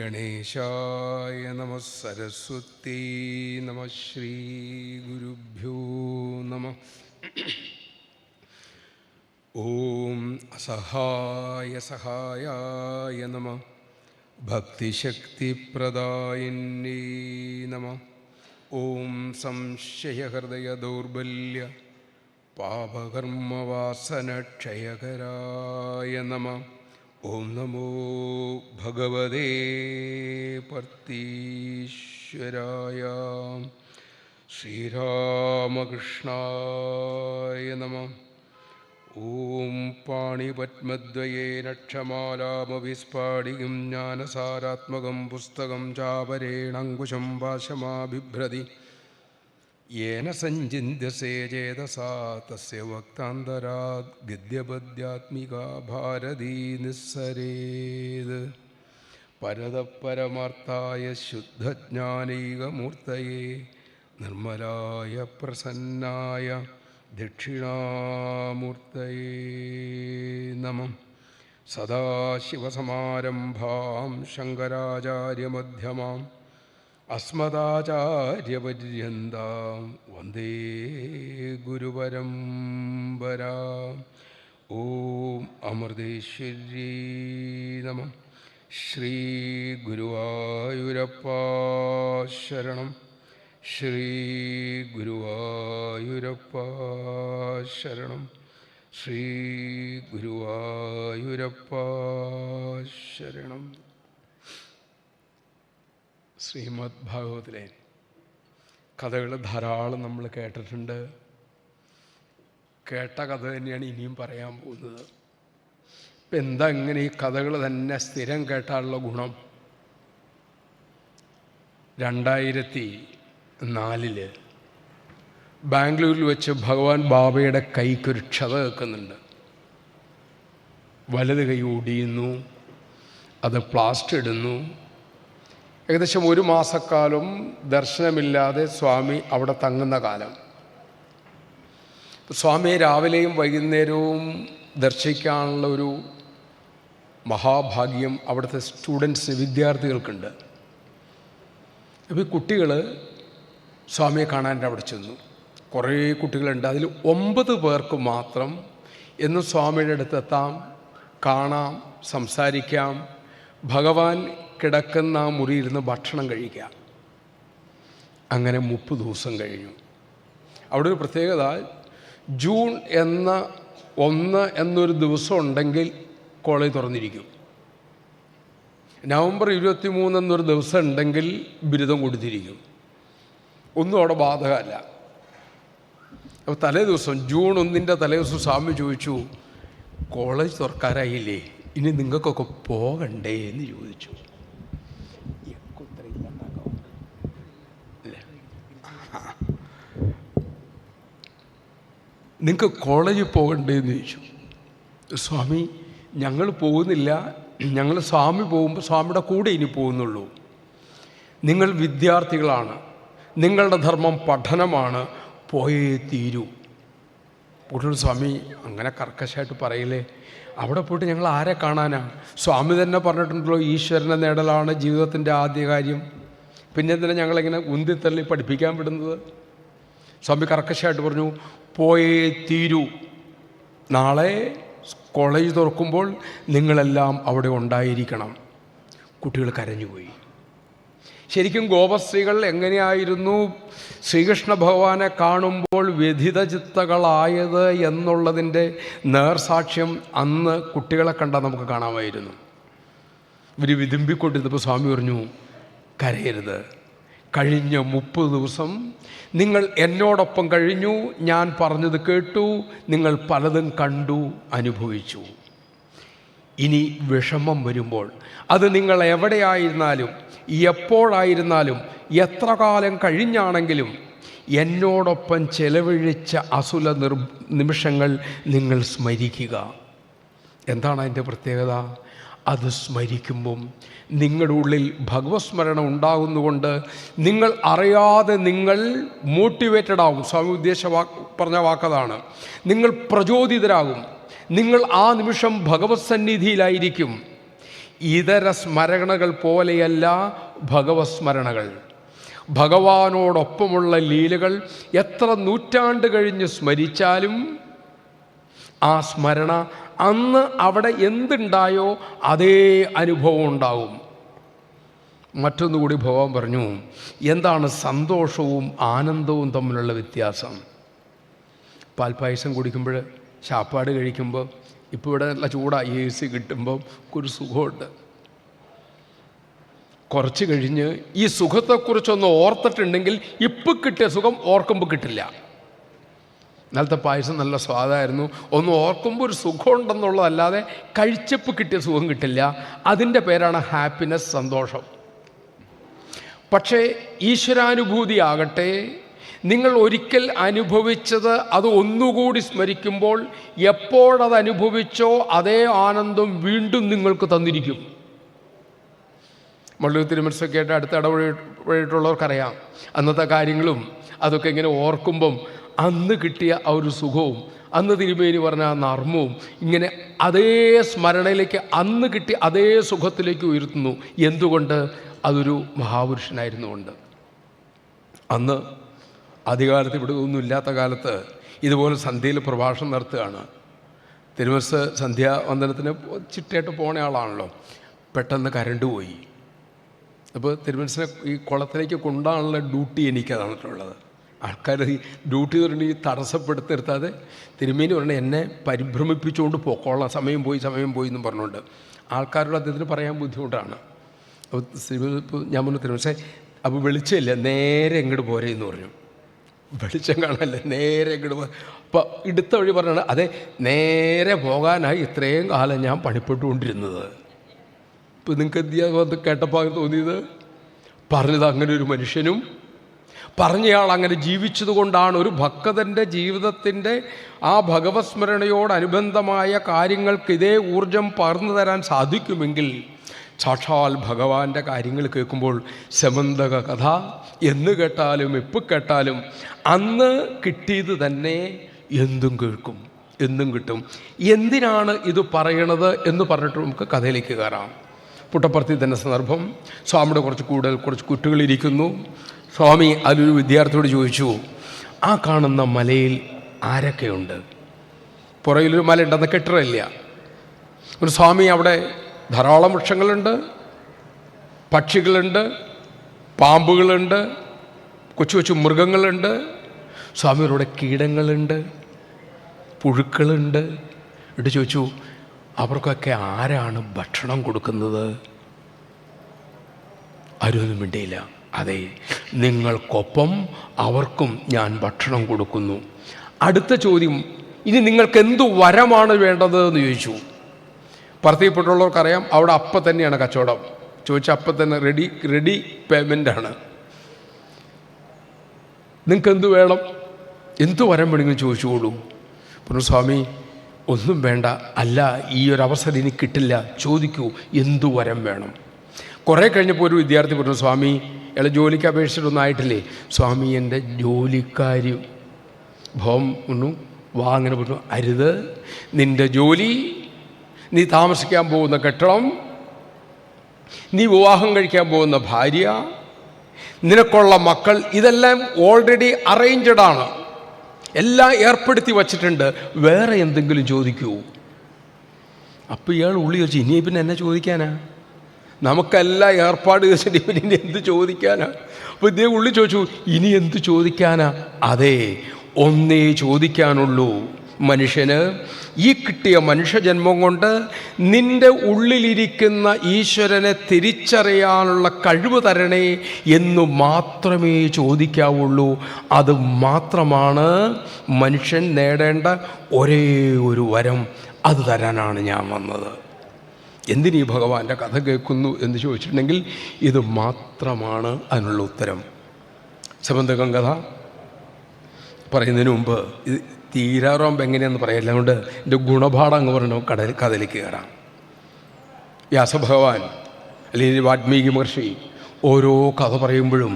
ഗണേശായ നമഃ. സരസ്വതി നമഃ. ശ്രീ ഗുരുഭ്യോ നമഃ. ഓം അസഹായ സഹായായ നമഃ. ഭക്തിശക്തിപ്രദായിന്യേ നമഃ. ഓം സംശയഹൃദയ ദൗർബല്യ പാപകർമ്മവാസനക്ഷയകരായ നമഃ. ഓം നമോ ഭഗവതേ പർത്തീശ്വരായ. ശ്രീരാമകൃഷ്ണായ നമഃ. ഓം പാണിപദ്മദ്വയേന ക്ഷമാലാമവിസ്ഫാടികം ജ്ഞാനസാരാത്മകം പുസ്തകം ചാപരേണങ്കുശം ഭാഷമാബിഭ്രതി യേന സഞ്ചിന്യസേ ചേതസാ തസ്യ വക്താന്തരാത് ഗദ്യപദ്യാത്മികാ ഭാരതീ നിസ്സരേത്. പരതപരമാർത്ഥായ ശുദ്ധജ്ഞാനൈകമൂർത്തയേ നിർമ്മലായ പ്രസന്നായ ദക്ഷിണാമൂർത്തയേ നമഃ. സദാശിവസമാരംഭാം ശങ്കരാചാര്യമധ്യമാം അസ്മദാചാര്യപര്യന്താം വന്ദേ ഗുരുപരമ്പരാം. ഓം അമൃതേശ്വരീ നമഃ. ശ്രീ ഗുരുവായൂരപ്പാ ശരണം. ശ്രീ ഗുരുവായൂരപ്പാ ശരണം. ശ്രീ ഗുരുവായൂരപ്പാ ശരണം. ശ്രീമദ് ഭാഗവതത്തിലെ കഥകൾ ധാരാളം നമ്മൾ കേട്ടിട്ടുണ്ട്. കേട്ട കഥ തന്നെയാണ് ഇനിയും പറയാൻ പോകുന്നത്. ഇപ്പം എന്താ ഇങ്ങനെ ഈ കഥകൾ തന്നെ സ്ഥിരം കേട്ടാലുള്ള ഗുണം? 2004 ബാംഗ്ലൂരിൽ വെച്ച് ഭഗവാൻ ബാബയുടെ കൈക്കൊരു ക്ഷത കേൾക്കുന്നുണ്ട്. വലത് കൈ ഒടിയുന്നു, അത് പ്ലാസ്റ്റർ ഇടുന്നു. ഏകദേശം 1 മാസക്കാലം ദർശനമില്ലാതെ സ്വാമി അവിടെ തങ്ങുന്ന കാലം. സ്വാമിയെ രാവിലെയും വൈകുന്നേരവും ദർശിക്കാനുള്ള ഒരു മഹാഭാഗ്യം അവിടുത്തെ സ്റ്റുഡൻസിന്, വിദ്യാർത്ഥികൾക്കുണ്ട്. അപ്പോൾ ഈ കുട്ടികൾ സ്വാമിയെ കാണാൻ അവിടെ ചെന്നു. കുറേ കുട്ടികളുണ്ട്. അതിൽ 9 പേർക്ക് മാത്രം എന്നും സ്വാമിയുടെ അടുത്തെത്താം, കാണാം, സംസാരിക്കാം, ഭഗവാൻ കിടക്കുന്ന ആ മുറിയിരുന്ന് ഭക്ഷണം കഴിക്കാം. അങ്ങനെ 30 ദിവസം കഴിഞ്ഞു. അവിടെ ഒരു പ്രത്യേകത, ജൂൺ 1 എന്നൊരു ദിവസം ഉണ്ടെങ്കിൽ കോളേജ് തുറന്നിരിക്കും. നവംബർ 23 എന്നൊരു ദിവസം ഉണ്ടെങ്കിൽ ബിരുദം കൊടുത്തിരിക്കും. ഒന്നും അവിടെ ബാധകമല്ല. അപ്പോൾ തലേ ദിവസം, ജൂൺ 1 തലേ ദിവസം സ്വാമി ചോദിച്ചു, കോളേജ് തുറക്കാറായില്ലേ, ഇനി നിങ്ങൾക്കൊക്കെ പോകണ്ടേ എന്ന് ചോദിച്ചു. നിങ്ങൾക്ക് കോളേജിൽ പോകണ്ടേ എന്ന് ചോദിച്ചു. സ്വാമി, ഞങ്ങൾ പോകുന്നില്ല, ഞങ്ങൾ സ്വാമി പോകുമ്പോൾ സ്വാമിയുടെ കൂടെ ഇനി പോകുന്നുള്ളൂ. നിങ്ങൾ വിദ്യാർത്ഥികളാണ്, നിങ്ങളുടെ ധർമ്മം പഠനമാണ്, പോയേ തീരൂ. കുട്ടികൾ, സ്വാമി അങ്ങനെ കർക്കശമായിട്ട് പറയില്ലേ, അവിടെ പോയിട്ട് ഞങ്ങൾ ആരെ കാണാനാണ്? സ്വാമി തന്നെ പറഞ്ഞിട്ടുണ്ടല്ലോ, ഈശ്വരനെ നേടലാണ് ജീവിതത്തിൻ്റെ ആദ്യ കാര്യം. പിന്നെ എന്തിനാ ഞങ്ങളിങ്ങനെ ഉന്തിത്തള്ളി പഠിപ്പിക്കാൻ വിടുന്നത്? സ്വാമി കർക്കശമായിട്ട് പറഞ്ഞു, പോയേ തീരൂ. നാളെ കോളേജ് തുറക്കുമ്പോൾ നിങ്ങളെല്ലാം അവിടെ ഉണ്ടായിരിക്കണം. കുട്ടികൾ കരഞ്ഞുപോയി. ശരിക്കും ഗോപസ്ത്രീകൾ എങ്ങനെയായിരുന്നു ശ്രീകൃഷ്ണ ഭഗവാനെ കാണുമ്പോൾ വ്യഥിതചിത്തകളായത് എന്നുള്ളതിൻ്റെ നേർസാക്ഷ്യം അന്ന് കുട്ടികളെ കണ്ടാൽ നമുക്ക് കാണാമായിരുന്നു. ഇവർ വിതുമ്പിക്കൊണ്ടിരുന്നപ്പോൾ സ്വാമി പറഞ്ഞു, കരയരുത്. കഴിഞ്ഞ 30 ദിവസം നിങ്ങൾ എന്നോടൊപ്പം കഴിഞ്ഞു, ഞാൻ പറഞ്ഞത് കേട്ടു, നിങ്ങൾ പലതും കണ്ടു, അനുഭവിച്ചു. ഇനി വിഷമം വരുമ്പോൾ അത് നിങ്ങൾ എവിടെയായിരുന്നാലും, എപ്പോഴായിരുന്നാലും, എത്ര കാലം കഴിഞ്ഞാണെങ്കിലും എന്നോടൊപ്പം ചെലവഴിച്ച അസുല നിമിഷങ്ങൾ നിങ്ങൾ സ്മരിക്കുക. എന്താണ് അതിൻ്റെ പ്രത്യേകത? അത് സ്മരിക്കുമ്പം നിങ്ങളുടെ ഉള്ളിൽ ഭഗവത് സ്മരണ ഉണ്ടാകുന്നുകൊണ്ട് നിങ്ങൾ അറിയാതെ നിങ്ങൾ മോട്ടിവേറ്റഡ് ആകും. സ്വാമി പറഞ്ഞ വാക്കതാണ്. നിങ്ങൾ പ്രചോദിതരാകും. നിങ്ങൾ ആ നിമിഷം ഭഗവത് സന്നിധിയിലായിരിക്കും. ഇതര സ്മരണകൾ പോലെയല്ല ഭഗവത് സ്മരണകൾ. ഭഗവാനോടൊപ്പമുള്ള ലീലകൾ എത്ര നൂറ്റാണ്ട് കഴിഞ്ഞ് സ്മരിച്ചാലും ആ സ്മരണ അന്ന് അവിടെ എന്തുണ്ടായോ അതേ അനുഭവം ഉണ്ടാവും. മറ്റൊന്നുകൂടി ഭഗവാൻ പറഞ്ഞു, എന്താണ് സന്തോഷവും ആനന്ദവും തമ്മിലുള്ള വ്യത്യാസം? പാൽപ്പായസം കുടിക്കുമ്പോൾ, ശാപ്പാട് കഴിക്കുമ്പോൾ, ഇപ്പോൾ ഇവിടെ നല്ല ചൂടായി AC കിട്ടുമ്പോൾ ഒരു സുഖമുണ്ട്. കുറച്ച് കഴിഞ്ഞ് ഈ സുഖത്തെക്കുറിച്ചൊന്ന് ഓർത്തിട്ടുണ്ടെങ്കിൽ ഇപ്പം കിട്ടിയ സുഖം ഓർക്കുമ്പോൾ കിട്ടില്ല. ഇന്നലത്തെ പായസം നല്ല സ്വാദായിരുന്നു, ഒന്ന് ഓർക്കുമ്പോൾ ഒരു സുഖമുണ്ടെന്നുള്ളതല്ലാതെ കഴിച്ചപ്പോൾ കിട്ടിയ സുഖം കിട്ടില്ല. അതിൻ്റെ പേരാണ് ഹാപ്പിനെസ്, സന്തോഷം. പക്ഷേ ഈശ്വരാനുഭൂതി ആകട്ടെ, നിങ്ങൾ ഒരിക്കൽ അനുഭവിച്ചത് അത് ഒന്നുകൂടി സ്മരിക്കുമ്പോൾ എപ്പോഴത് അനുഭവിച്ചോ അതേ ആനന്ദം വീണ്ടും നിങ്ങൾക്ക് തന്നിരിക്കും. മള്ളൂർ തിരുമനസ്സൊക്കെ ആയിട്ട് അടുത്ത് ഇടപഴയിട്ടുള്ളവർക്കറിയാം അന്നത്തെ കാര്യങ്ങളും അതൊക്കെ ഇങ്ങനെ ഓർക്കുമ്പം അന്ന് കിട്ടിയ ആ ഒരു സുഖവും അന്ന് തിരുമേനി പറഞ്ഞ ആ നർമ്മവും ഇങ്ങനെ അതേ സ്മരണയിലേക്ക് അന്ന് കിട്ടി അതേ സുഖത്തിലേക്ക് ഉയർത്തുന്നു. എന്തുകൊണ്ട്? അതൊരു മഹാപുരുഷനായിരുന്നുകൊണ്ട്. അന്ന് ആദ്യകാലത്ത് ഇവിടെ ഒന്നും ഇല്ലാത്ത കാലത്ത് ഇതുപോലെ സന്ധ്യയിൽ പ്രഭാഷണം നടത്തുകയാണ്. തിരുമനസ് സന്ധ്യാവന്ദനത്തിന് ചിട്ടയായിട്ട് പോണ ആളാണല്ലോ. പെട്ടെന്ന് കരണ്ട് പോയി. അപ്പോൾ തിരുമനസിനെ ഈ കുളത്തിലേക്ക് കൊണ്ടാണുള്ള ഡ്യൂട്ടി എനിക്ക് തന്നിട്ടുള്ളത്. ആൾക്കാർ ഈ ഡ്യൂട്ടി പറഞ്ഞ് ഈ തടസ്സപ്പെടുത്തി നിർത്താതെ തിരുമേനി പറഞ്ഞ എന്നെ പരിഭ്രമിപ്പിച്ചുകൊണ്ട് പോക്കോളാം, സമയം പോയി എന്നും പറഞ്ഞുകൊണ്ട് ആൾക്കാരോട് അദ്ദേഹത്തിന് പറയാൻ ബുദ്ധിമുട്ടാണ്. അപ്പോൾ ഞാൻ പറഞ്ഞു, തിരുമനസേ അപ്പോൾ വെളിച്ചമില്ല, നേരെ ഇങ്ങോട്ട് പോരെ എന്ന് പറഞ്ഞു. വെളിച്ചം കാണാനല്ലേ, നേരെ ഇങ്ങോട്ട് പോ. അപ്പോൾ ഇടുത്ത വഴി പറഞ്ഞാണ്, അതെ നേരെ പോകാനായി ഇത്രയും കാലം ഞാൻ പണിപ്പെട്ടുകൊണ്ടിരുന്നത്. ഇപ്പോൾ നിങ്ങൾക്ക് എന്ത് കേട്ടപ്പോൾ തോന്നിയത്? പറഞ്ഞത് അങ്ങനെ ഒരു മനുഷ്യനും പറഞ്ഞയാൾ അങ്ങനെ ജീവിച്ചത് കൊണ്ടാണ് ഒരു ഭക്തൻ്റെ ജീവിതത്തിൻ്റെ ആ ഭഗവത് സ്മരണയോടനുബന്ധമായ കാര്യങ്ങൾക്ക് ഇതേ ഊർജം പകർന്നു തരാൻ സാധിക്കുമെങ്കിൽ സാക്ഷാൽ ഭഗവാന്റെ കാര്യങ്ങൾ കേൾക്കുമ്പോൾ സമന്തക കഥ എന്ന് കേട്ടാലും എപ്പോൾ കേട്ടാലും അന്ന് കിട്ടിയത് തന്നെ എന്തും കേൾക്കും, എന്തും കിട്ടും. എന്തിനാണ് ഇത് പറയണത് എന്ന് പറഞ്ഞിട്ട് നമുക്ക് കഥയിലേക്ക് കയറാം. പുട്ടപ്പർത്തി തന്നെ സന്ദർഭം, സ്വാമിയുടെ കുറച്ച് കുട്ടികളിരിക്കുന്നു. സ്വാമി അതിലൊരു വിദ്യാർത്ഥിയോട് ചോദിച്ചു, ആ കാണുന്ന മലയിൽ ആരൊക്കെയുണ്ട്? പുറകിലൊരു മല ഉണ്ടെന്ന് കെട്ടിടമില്ല. ഒരു സ്വാമി അവിടെ ധാരാളം വൃക്ഷങ്ങളുണ്ട്, പക്ഷികളുണ്ട്, പാമ്പുകളുണ്ട്, കൊച്ചു മൃഗങ്ങളുണ്ട്. സ്വാമിയോടെ കീടങ്ങളുണ്ട്, പുഴുക്കളുണ്ട്. എന്നിട്ട് ചോദിച്ചു, അവർക്കൊക്കെ ആരാണ് ഭക്ഷണം കൊടുക്കുന്നത്? ആരൊന്നും മിണ്ടിയില്ല. അതെ, നിങ്ങൾക്കൊപ്പം അവർക്കും ഞാൻ ഭക്ഷണം കൊടുക്കുന്നു. അടുത്ത ചോദ്യം, ഇനി നിങ്ങൾക്ക് എന്തു വരമാണ് വേണ്ടത് എന്ന് ചോദിച്ചു. പറത്തിപ്പെട്ടുള്ളവർക്കറിയാം, അവിടെ അപ്പം തന്നെയാണ് കച്ചവടം. ചോദിച്ചാൽ അപ്പം തന്നെ റെഡി പേയ്മെൻ്റാണ്. നിങ്ങൾക്ക് എന്തു വേണം, എന്തു വരം വേണമെങ്കിലും ചോദിച്ചുകൊള്ളൂ. പറഞ്ഞു, സ്വാമി ഒന്നും വേണ്ട, അല്ല ഈ ഒരു അവസരം എനിക്ക് കിട്ടില്ല, ചോദിക്കൂ എന്തു വരം വേണം. കുറേ കഴിഞ്ഞപ്പോൾ ഒരു വിദ്യാർത്ഥി പറഞ്ഞു, സ്വാമി ഇയാൾ ജോലിക്ക് അപേക്ഷിച്ചിട്ടൊന്നും ആയിട്ടില്ലേ? സ്വാമി എൻ്റെ ജോലിക്കാരി ഭവം ഒന്നും അങ്ങനെ പറഞ്ഞു, അരുത്, നിൻ്റെ ജോലി, നീ താമസിക്കാൻ പോകുന്ന കെട്ടിടം, നീ വിവാഹം കഴിക്കാൻ പോകുന്ന ഭാര്യ, നിനക്കുള്ള മക്കൾ, ഇതെല്ലാം ഓൾറെഡി അറേഞ്ച്ഡാണ്, എല്ലാം ഏർപ്പെടുത്തി വച്ചിട്ടുണ്ട്. വേറെ എന്തെങ്കിലും ചോദിക്കൂ. അപ്പോൾ ഇയാൾ ഉള്ളി വെച്ച്, ഇനി പിന്നെ എന്നെ ചോദിക്കാനാ? നമുക്കെല്ലാം ഏർപ്പാട് വെച്ചിട്ട് ഇനി എന്ത് ചോദിക്കാനാ? അപ്പോൾ ഇതേ ഉള്ളി ചോദിച്ചു, ഇനി എന്ത് ചോദിക്കാനാ? അതെ, ഒന്നേ ചോദിക്കാനുള്ളൂ മനുഷ്യന്. ഈ കിട്ടിയ മനുഷ്യജന്മം കൊണ്ട് നിൻ്റെ ഉള്ളിലിരിക്കുന്ന ഈശ്വരനെ തിരിച്ചറിയാനുള്ള കഴിവ് തരണേ എന്ന് മാത്രമേ ചോദിക്കാവുള്ളൂ. അത് മാത്രമാണ് മനുഷ്യൻ നേടേണ്ട ഒരേ ഒരു വരം. അത് തരാനാണ് ഞാൻ വന്നത്. എന്തിനീ ഭഗവാന്റെ കഥ കേൾക്കുന്നു എന്ന് ചോദിച്ചിട്ടുണ്ടെങ്കിൽ ഇത് മാത്രമാണ് അതിനുള്ള ഉത്തരം. സമന്തകം കഥ പറയുന്നതിന് മുമ്പ് ഇത് തീരാറാകുമ്പോൾ എങ്ങനെയാണെന്ന് പറയില്ല. അതുകൊണ്ട് എൻ്റെ ഗുണപാഠം അങ്ങ് പറഞ്ഞു കഥയിലേക്ക് കയറാം. വ്യാസഭഗവാൻ അല്ലെങ്കിൽ വാൽമീകി മഹർഷി ഓരോ കഥ പറയുമ്പോഴും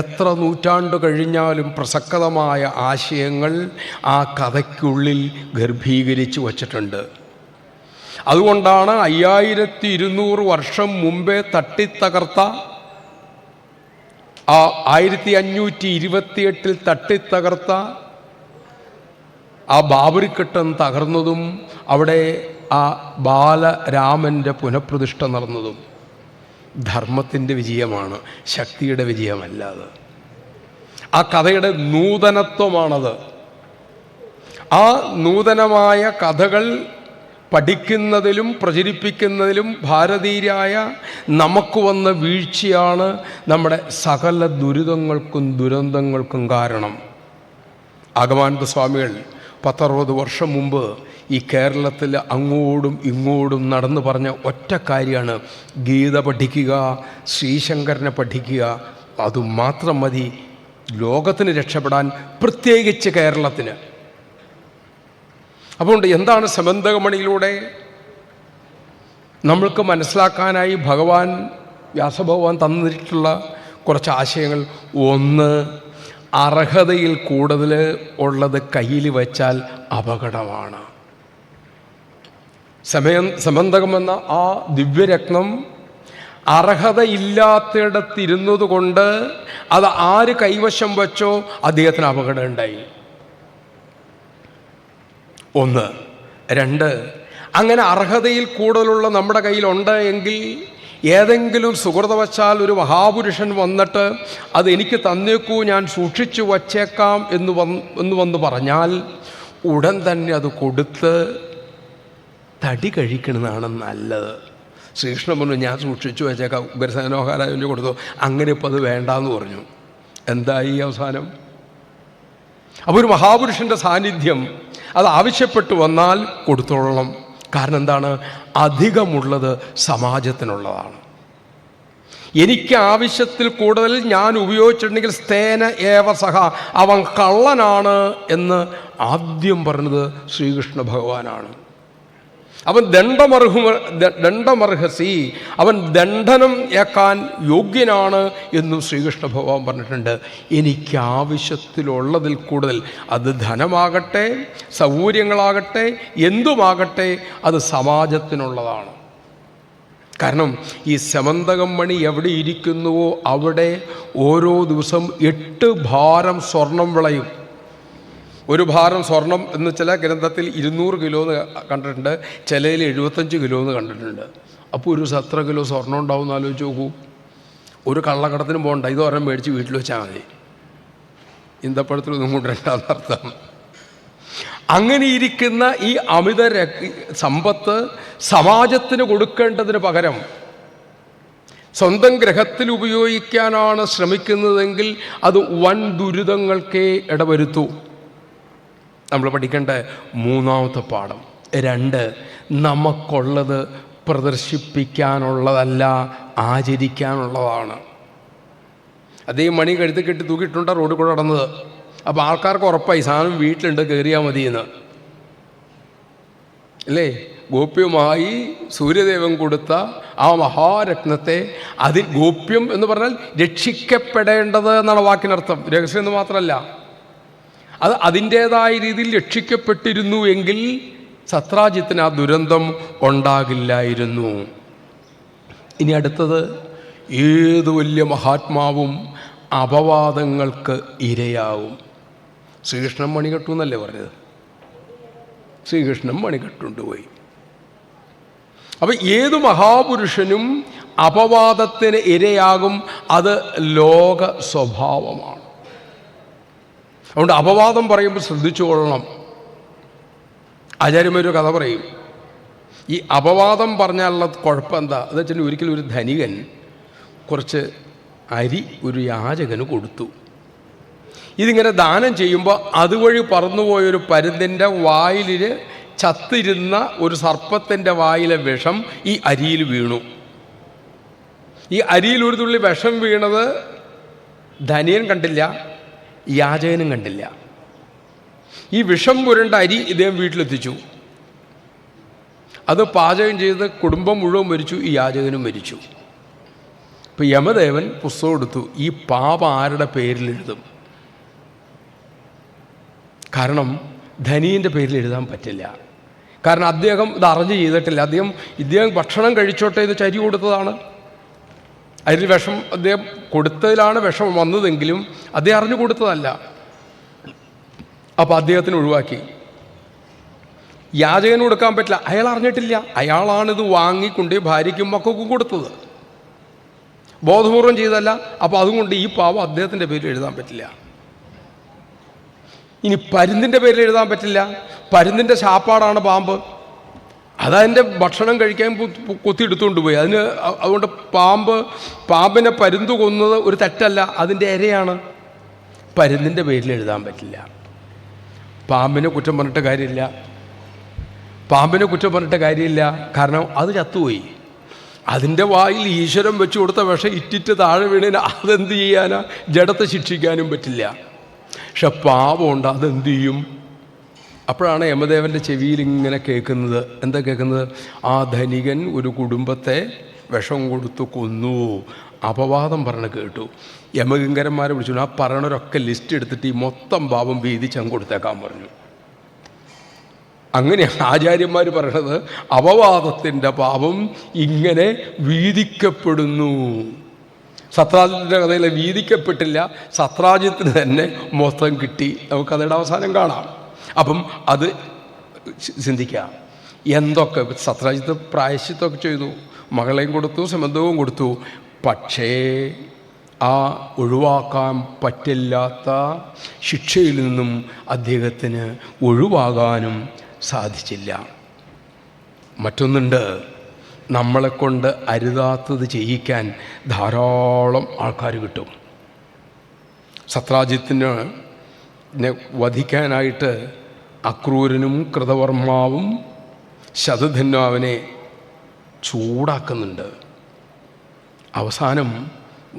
എത്ര നൂറ്റാണ്ട് കഴിഞ്ഞാലും പ്രസക്തമായ ആശയങ്ങൾ ആ കഥയ്ക്കുള്ളിൽ ഗർഭീകരിച്ച് വച്ചിട്ടുണ്ട്. അതുകൊണ്ടാണ് 5200 വർഷം മുമ്പേ തട്ടിത്തകർത്ത ആ 1528 തട്ടിത്തകർത്ത ആ ബാബറിക്കെട്ടൻ തകർന്നതും അവിടെ ആ ബാലരാമൻ്റെ പുനഃപ്രതിഷ്ഠ നടന്നതും ധർമ്മത്തിൻ്റെ വിജയമാണ്, ശക്തിയുടെ വിജയമല്ലാതെ. ആ കഥയുടെ നൂതനത്വമാണത്. ആ നൂതനമായ കഥകൾ പഠിക്കുന്നതിലും പ്രചരിപ്പിക്കുന്നതിലും ഭാരതീയരായ നമുക്ക് വന്ന വീഴ്ചയാണ് നമ്മുടെ സകല ദുരിതങ്ങൾക്കും ദുരന്തങ്ങൾക്കും കാരണം. ആഗമാനന്ദ സ്വാമികൾ 10-60 വർഷം മുമ്പ് ഈ കേരളത്തിൽ അങ്ങോട്ടും ഇങ്ങോട്ടും നടന്നു പറഞ്ഞ ഒറ്റ കാര്യമാണ്, ഗീത പഠിക്കുക, ശ്രീശങ്കരനെ പഠിക്കുക, അതുമാത്രം മതി ലോകത്തിന് രക്ഷപ്പെടാൻ, പ്രത്യേകിച്ച് കേരളത്തിന്. അതുകൊണ്ട് എന്താണ് സമന്തകമണിയിലൂടെ നമ്മൾക്ക് മനസ്സിലാക്കാനായി വ്യാസഭഗവാൻ തന്നിട്ടുള്ള കുറച്ച് ആശയങ്ങൾ? ഒന്ന്, അർഹതയിൽ കൂടുതൽ ഉള്ളത് കയ്യിൽ വച്ചാൽ അപകടമാണ്. സമന്തകമെന്ന ആ ദിവ്യരത്നം അർഹതയില്ലാത്തിടത്തിരുന്നത് കൊണ്ട് അത് ആര് കൈവശം വച്ചോ അദ്ദേഹത്തിന് അപകടം ഉണ്ടായി. ഒന്ന്. രണ്ട്, അങ്ങനെ അർഹതയിൽ കൂടുതലുള്ള നമ്മുടെ കയ്യിലുണ്ട് എങ്കിൽ ഏതെങ്കിലും സുഹൃതവശാൽ ഒരു മഹാപുരുഷൻ വന്നിട്ട് അത് എനിക്ക് തന്നേക്കൂ, ഞാൻ സൂക്ഷിച്ചു വച്ചേക്കാം എന്ന് വന്ന് പറഞ്ഞാൽ ഉടൻ തന്നെ അത് കൊടുത്ത് തടി കഴിക്കുന്നതാണ് നല്ലത്. ശ്രീകൃഷ്ണൻ പറഞ്ഞു, ഞാൻ സൂക്ഷിച്ചു വച്ചേക്കാം, ഉഗ്രസേനോഹാരാജന് കൊടുത്തു. അങ്ങനെ ഇപ്പോൾ അത് വേണ്ടാന്ന് പറഞ്ഞു. എന്തായി അവസാനം? അപ്പോൾ ഒരു മഹാപുരുഷൻ്റെ സാന്നിധ്യം അത് ആവശ്യപ്പെട്ടു വന്നാൽ കൊടുത്തോളണം. കാരണം എന്താണ്? അധികമുള്ളത് സമാജത്തിനുള്ളതാണ്. എനിക്ക് ആവശ്യത്തിൽ കൂടുതൽ ഞാൻ ഉപയോഗിച്ചിട്ടുണ്ടെങ്കിൽ സ്തേന ഏവ സഹ, അവൻ കള്ളനാണ് എന്ന് ആദ്യം പറഞ്ഞത് ശ്രീകൃഷ്ണ ഭഗവാനാണ്. അവൻ ദണ്ഡമർഹസി, അവൻ ദണ്ഡനം ഏക്കാൻ യോഗ്യനാണ് എന്നും ശ്രീകൃഷ്ണ ഭഗവാൻ പറഞ്ഞിട്ടുണ്ട്. എനിക്ക് ആവശ്യത്തിലുള്ളതിൽ കൂടുതൽ, അത് ധനമാകട്ടെ സൗകര്യങ്ങളാകട്ടെ എന്തുമാകട്ടെ, അത് സമാജത്തിനുള്ളതാണ്. കാരണം ഈ സമന്തകം മണി എവിടെ ഇരിക്കുന്നുവോ അവിടെ ഓരോ ദിവസം 8 ഭാരം സ്വർണം വിളയും. ഒരു ഭാരം സ്വർണം എന്ന് ചില ഗ്രന്ഥത്തിൽ 200 കിലോ എന്ന് കണ്ടിട്ടുണ്ട്, ചിലയിൽ 75 കിലോ എന്ന് കണ്ടിട്ടുണ്ട്. അപ്പോൾ ഒരു 17 കിലോ സ്വർണം ഉണ്ടാവും എന്ന് ആലോചിച്ച് നോക്കൂ. ഒരു കള്ളക്കടത്തിന് പോകണ്ട, ഇത് ഒരെണ്ണം മേടിച്ച് വീട്ടിൽ വെച്ചാൽ മതി. ഇന്തപ്പഴത്തിലൊന്നും കൊണ്ടുവരണ്ടെന്നർത്ഥം. അങ്ങനെ ഇരിക്കുന്ന ഈ അമിത സമ്പത്ത് സമാജത്തിന് കൊടുക്കേണ്ടതിന് പകരം സ്വന്തം ഗ്രഹത്തിൽ ഉപയോഗിക്കാനാണ് ശ്രമിക്കുന്നതെങ്കിൽ അത് വൻ ദുരിതങ്ങൾക്കേ ഇടവരുത്തൂ. നമ്മൾ പഠിക്കേണ്ട മൂന്നാമത്തെ പാഠം. 2, നമുക്കുള്ളത് പ്രദർശിപ്പിക്കാനുള്ളതല്ല, ആചരിക്കാനുള്ളതാണ്. അതേ മണി കഴുത്തി കെട്ടി തൂക്കിയിട്ടുണ്ട് റോഡിൽ കൂടെ നടന്നത്. അപ്പോൾ ആൾക്കാർക്ക് ഉറപ്പായി സാധനം വീട്ടിലുണ്ട്, കയറിയാൽ മതിയെന്ന് അല്ലേ? ഗോപ്യമായി സൂര്യദേവൻ കൊടുത്ത ആ മഹാരത്നത്തെ, അതിൽ ഗോപ്യം എന്ന് പറഞ്ഞാൽ രക്ഷിക്കപ്പെടേണ്ടത് എന്നാണ് വാക്കിനർത്ഥം. രഹസ്യം എന്ന് മാത്രമല്ല, അത് അതിൻ്റേതായ രീതിയിൽ രക്ഷിക്കപ്പെട്ടിരുന്നു എങ്കിൽ സത്രാജിത്തിന് ആ ദുരന്തം ഉണ്ടാകില്ലായിരുന്നു. ഇനി അടുത്തത്, ഏത് വലിയ മഹാത്മാവും അപവാദങ്ങൾക്ക് ഇരയാവും. ശ്രീകൃഷ്ണൻ മണികെട്ടു എന്നല്ലേ പറഞ്ഞത്? ശ്രീകൃഷ്ണൻ മണികെട്ടുകൊണ്ട് പോയി. അപ്പം ഏത് മഹാപുരുഷനും അപവാദത്തിന് ഇരയാകും. അത് ലോക സ്വഭാവമാണ്. അതുകൊണ്ട് അപവാദം പറയുമ്പോൾ ശ്രദ്ധിച്ചുകൊള്ളണം. ആചാര്യന്മാരൊരു കഥ പറയും. ഈ അപവാദം പറഞ്ഞാലുള്ള കുഴപ്പം എന്താ എന്ന് വെച്ചാൽ, ഒരിക്കലും ഒരു ധനികൻ കുറച്ച് അരി ഒരു യാചകന് കൊടുത്തു. ഇതിങ്ങനെ ദാനം ചെയ്യുമ്പോൾ അതുവഴി പറന്നുപോയൊരു പരുന്തിൻ്റെ വായിൽ ചത്തിരുന്ന ഒരു സർപ്പത്തിൻ്റെ വായിലെ വിഷം ഈ അരിയിൽ വീണു. ഈ അരിയിൽ ഒരു തുള്ളി വിഷം വീണത് ധനികൻ കണ്ടില്ല, യാചകനും കണ്ടില്ല. ഈ വിഷം പുരണ്ട അരി ഇദ്ദേഹം വീട്ടിലെത്തിച്ചു. അത് പാചകം ചെയ്ത് കുടുംബം മുഴുവൻ മരിച്ചു, ഈ യാചകനും മരിച്ചു. ഇപ്പം യമദേവൻ പുസ്തകം എടുത്തു, ഈ പാപം ആരുടെ പേരിലെഴുതും? കാരണം ധനിയൻ്റെ പേരിൽ എഴുതാൻ പറ്റില്ല. കാരണം അദ്ദേഹം ഇത് അറിഞ്ഞ് ചെയ്തിട്ടില്ല. ഇദ്ദേഹം ഭക്ഷണം കഴിച്ചോട്ടെ എന്ന് ചരി കൊടുത്തതാണ്. അതിൽ വിഷം അദ്ദേഹം കൊടുത്തതിലാണ് വിഷം വന്നതെങ്കിലും അദ്ദേഹം അറിഞ്ഞു കൊടുത്തതല്ല. അപ്പോൾ അദ്ദേഹത്തിന് ഒഴിവാക്കി. യാചകന് കൊടുക്കാൻ പറ്റില്ല, അയാൾ അറിഞ്ഞിട്ടില്ല. അയാളാണിത് വാങ്ങിക്കൊണ്ട് ഭാര്യയ്ക്കും മക്കൾക്കും കൊടുത്തത്, ബോധപൂർവം ചെയ്തല്ല. അപ്പോൾ അതുകൊണ്ട് ഈ പാവം അദ്ദേഹത്തിൻ്റെ പേരിൽ എഴുതാൻ പറ്റില്ല. ഇനി പരുന്തിൻ്റെ പേരിൽ എഴുതാൻ പറ്റില്ല. പരുന്തിൻ്റെ ശാപ്പാടാണ് പാമ്പ്. അതതിൻ്റെ ഭക്ഷണം കഴിക്കാൻ കൊത്തിയെടുത്തുകൊണ്ട് പോയി. അതുകൊണ്ട് പാമ്പിനെ പരുന്ത് കൊന്നത് ഒരു തെറ്റല്ല, അതിൻ്റെ ഇരയാണ്. പരുന്തിൻ്റെ പേരിൽ എഴുതാൻ പറ്റില്ല. പാമ്പിനെ കുറ്റം പറഞ്ഞിട്ട് കാര്യമില്ല. കാരണം അത് ചത്തുപോയി. അതിൻ്റെ വായിൽ ഈശ്വരൻ വെച്ച് കൊടുത്ത വിഷം ഇറ്റിറ്റ് താഴെ വീണതിന് അതെന്ത് ചെയ്യാനാ? ജഡത്തെ ശിക്ഷിക്കാനും പറ്റില്ല. പക്ഷെ പാപമുണ്ട്, അതെന്ത് ചെയ്യും? അപ്പോഴാണ് യമദേവൻ്റെ ചെവിയിൽ ഇങ്ങനെ കേൾക്കുന്നത്. എന്താ കേൾക്കുന്നത്? ആ ധനികൻ ഒരു കുടുംബത്തെ വിഷം കൊടുത്തു കൊന്നു, അപവാദം പറഞ്ഞ് കേട്ടു. യമകിങ്കരന്മാരെ വിളിച്ചു, ആ പറയണവരൊക്കെ ലിസ്റ്റ് എടുത്തിട്ട് ഈ മൊത്തം പാപം വീതിച്ചങ്ങ് കൊടുത്തേക്കാൻ പറഞ്ഞു. അങ്ങനെ ആചാര്യന്മാർ പറയണത് അപവാദത്തിൻ്റെ പാപം ഇങ്ങനെ വീതിക്കപ്പെടുന്നു. സത്രാജിത്തിൻ്റെ കഥയിൽ വീതിക്കപ്പെട്ടില്ല, സത്രാജിത്തിന് തന്നെ മൊത്തം കിട്ടി. നമുക്കതിൻ്റെ അവസാനം കാണാം. അപ്പം അത് ചിന്തിക്കാം. എന്തൊക്കെ സത്രാജിത്ത് പ്രായശ്ചിത്തമൊക്കെ ചെയ്തു, മകളെയും കൊടുത്തു, സമന്തവും കൊടുത്തു. പക്ഷേ ആ ഒഴിവാക്കാൻ പറ്റില്ലാത്ത ശിക്ഷയിൽ നിന്നും അദ്ദേഹത്തിന് ഒഴിവാകാനും സാധിച്ചില്ല. മറ്റൊന്നുണ്ട്, നമ്മളെക്കൊണ്ട് അരുതാത്തത് ചെയ്യിക്കാൻ ധാരാളം ആൾക്കാർ കിട്ടും. സത്രാജിത്തിനെ വധിക്കാനായിട്ട് അക്രൂരനും കൃതവർമാവും ശതധന്വ അവനെ ചൂടാക്കുന്നുണ്ട്. അവസാനം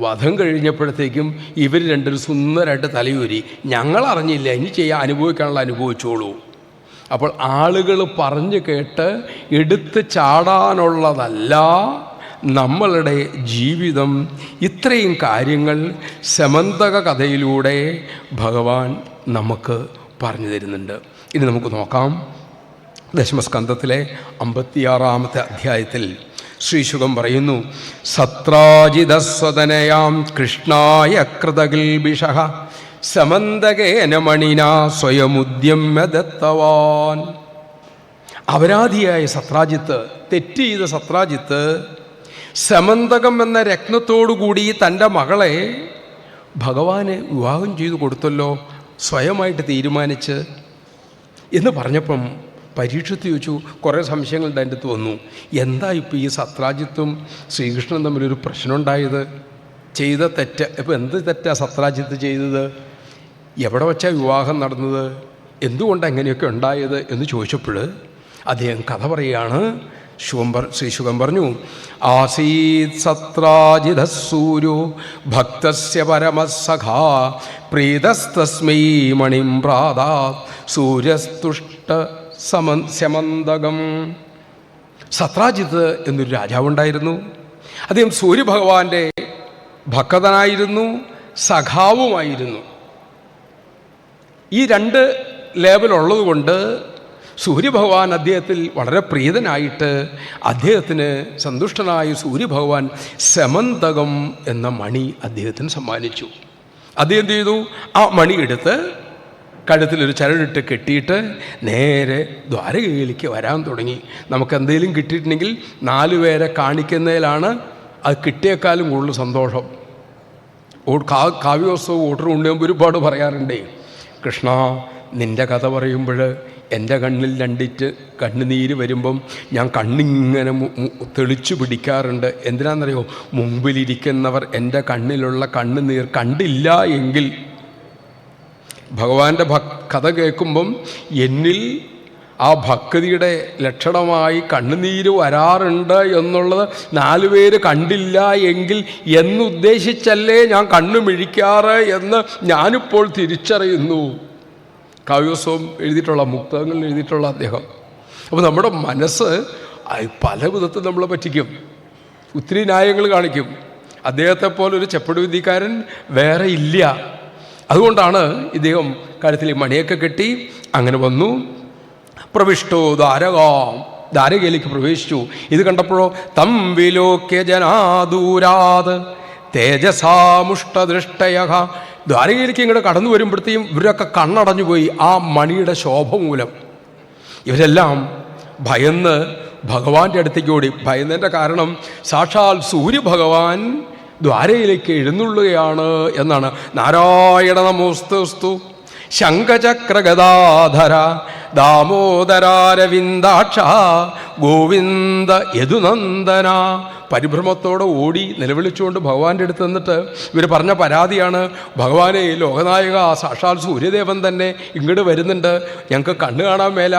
വധം കഴിഞ്ഞപ്പോഴത്തേക്കും ഇവർ രണ്ടും സുന്ദരമായിട്ട് തലയൂരി, ഞങ്ങളറിഞ്ഞില്ല, ഇനി അനുഭവിക്കാനുള്ള അനുഭവിച്ചോളൂ. അപ്പോൾ ആളുകൾ പറഞ്ഞു കേട്ട് എടുത്ത് ചാടാനുള്ളതല്ല നമ്മളുടെ ജീവിതം. ഇത്രയും കാര്യങ്ങൾ സമന്തക കഥയിലൂടെ ഭഗവാൻ നമുക്ക് പറഞ്ഞു തരുന്നുണ്ട്. ഇനി നമുക്ക് നോക്കാം. ദശമസ്കന്ധത്തിലെ 56-ാമത്തെ അധ്യായത്തിൽ ശ്രീശുകം പറയുന്നു, സത്രാജിതസ്വതനയാം കൃഷ്ണായ കൃതകിൽബിഷഃ സമന്തകേന മണിനാ സ്വയമുദ്യമ്യ ദത്തവാൻ. അപരാധിയായ സത്രാജിത്ത്, തെറ്റ് ചെയ്ത സത്രാജിത്ത് സമന്തകം എന്ന രത്നത്തോടുകൂടി തൻ്റെ മകളെ ഭഗവാന് വിവാഹം ചെയ്തു കൊടുത്തല്ലോ, സ്വയമായിട്ട് തീരുമാനിച്ച് എന്ന് പറഞ്ഞപ്പം പരീക്ഷത്ത് ചോദിച്ചു. കുറേ സംശയങ്ങളുടെ എൻ്റെ അടുത്ത് വന്നു. എന്താ ഇപ്പോൾ ഈ സത്രാജിത്തും ശ്രീകൃഷ്ണനും തമ്മിലൊരു പ്രശ്നമുണ്ടായത്? ചെയ്ത തെറ്റ്. ഇപ്പോൾ എന്ത് തെറ്റാ സത്രാജിത്ത് ചെയ്തത്? എവിടെ വച്ചാൽ വിവാഹം നടന്നത്? എന്തുകൊണ്ട് അങ്ങനെയൊക്കെ ഉണ്ടായത് എന്ന് ചോദിച്ചപ്പോൾ അദ്ദേഹം കഥ പറയുകയാണ്. ശ്രീശുകം പറഞ്ഞു, ആസീത് സത്രാജിതസൂര്യോ ഭക്തസ്യ പരമസഖാ പ്രീതസ്തസ്മൈ മണിം പ്രാദാത് സൂര്യസ്തുഷ്ട സമന്തകം. സത്രാജിത്ത് എന്നൊരു രാജാവുണ്ടായിരുന്നു. അദ്ദേഹം സൂര്യഭഗവാന്റെ ഭക്തനായിരുന്നു, സഖാവുമായിരുന്നു. ഈ രണ്ട് ലേബലുള്ളത് കൊണ്ട് സൂര്യഭഗവാൻ അദ്ദേഹത്തിൽ വളരെ പ്രീതനായിട്ട് അദ്ദേഹത്തിന് സന്തുഷ്ടനായ സൂര്യഭഗവാൻ സമന്തകം എന്ന മണി അദ്ദേഹത്തിന് സമ്മാനിച്ചു. അദ്ദേഹം എന്ത് ചെയ്തു? ആ മണി എടുത്ത് കഴുത്തിലൊരു ചരടിട്ട് കെട്ടിയിട്ട് നേരെ ദ്വാരകയിലേക്ക് വരാൻ തുടങ്ങി. നമുക്കെന്തെങ്കിലും കിട്ടിയിട്ടുണ്ടെങ്കിൽ 4 പേരെ കാണിക്കുന്നതിലാണ് അത് കിട്ടിയേക്കാളും കൂടുതൽ സന്തോഷം. കാവ്യോത്സവം ഓട്ടർ കൊണ്ടുപോകുമ്പോൾ ഒരുപാട് പറയാറുണ്ടേ, കൃഷ്ണ നിൻ്റെ കഥ പറയുമ്പോൾ എൻ്റെ കണ്ണിൽ കണ്ണുനീര് വരുമ്പം ഞാൻ കണ്ണിങ്ങനെ തെളിച്ചു പിടിക്കാറുണ്ട്. എന്തിനാണെന്നറിയോ? മുമ്പിലിരിക്കുന്നവർ എൻ്റെ കണ്ണിലുള്ള കണ്ണുനീർ കണ്ടില്ല എങ്കിൽ ഭഗവാന്റെ കഥ കേൾക്കുമ്പം എന്നിൽ ആ ഭക്തിയുടെ ലക്ഷണമായി കണ്ണുനീര് വരാറുണ്ട് എന്നുള്ളത് 4 പേര് കണ്ടില്ല എങ്കിൽ എന്നുദ്ദേശിച്ചല്ലേ ഞാൻ കണ്ണു മിഴിക്കാറ് എന്ന് ഞാനിപ്പോൾ തിരിച്ചറിയുന്നു. കാവ്യോത്സവം എഴുതിയിട്ടുള്ള, മുക്തങ്ങളിൽ എഴുതിയിട്ടുള്ള അദ്ദേഹം. അപ്പോൾ നമ്മുടെ മനസ്സ് പല വിധത്തിൽ നമ്മളെ പറ്റിക്കും, ഒത്തിരി ന്യായങ്ങൾ കാണിക്കും. അദ്ദേഹത്തെപ്പോലൊരു ചെപ്പടി വിദ്യക്കാരൻ വേറെ ഇല്ല. അതുകൊണ്ടാണ് ഇദ്ദേഹം കഴുത്തിൽ മണിയൊക്കെ കെട്ടി അങ്ങനെ വന്നു. പ്രവിഷ്ടോ ദ്വാരകയിലേക്ക് പ്രവേശിച്ചു. ഇത് കണ്ടപ്പോഴോ തം വിലോക്യ ജനാദൂരാത് തേജസാമുഷ്ടദൃഷ്ടയ. ദ്വാരകയിലേക്ക് ഇങ്ങോട്ട് കടന്നു വരുമ്പോഴത്തേക്കും ഇവരൊക്കെ കണ്ണടഞ്ഞു പോയി ആ മണിയുടെ ശോഭ മൂലം. ഇവരെല്ലാം ഭയന്ന് ഭഗവാന്റെ അടുത്തേക്ക് ഓടി. ഭയന്നതിൻ്റെ കാരണം സാക്ഷാൽ സൂര്യഭഗവാൻ ദ്വാരയിലേക്ക് എഴുന്നള്ളുകയാണ് എന്നാണ്. നാരായണ നമോസ്തുസ്തു ശംഖചക്രഗദാധര ദാമോദരാരവിന്ദാക്ഷ ഗോവിന്ദ യദുനന്ദന. പരിഭ്രമത്തോടെ ഓടി നിലവിളിച്ചുകൊണ്ട് ഭഗവാന്റെ അടുത്ത് നിന്നിട്ട് ഇവർ പറഞ്ഞ പരാതിയാണ്, ഭഗവാനെ ലോകനായക സാക്ഷാൽ സൂര്യദേവൻ തന്നെ ഇങ്ങോട്ട് വരുന്നുണ്ട്, ഞങ്ങൾക്ക് കണ്ണു കാണാൻ മേല,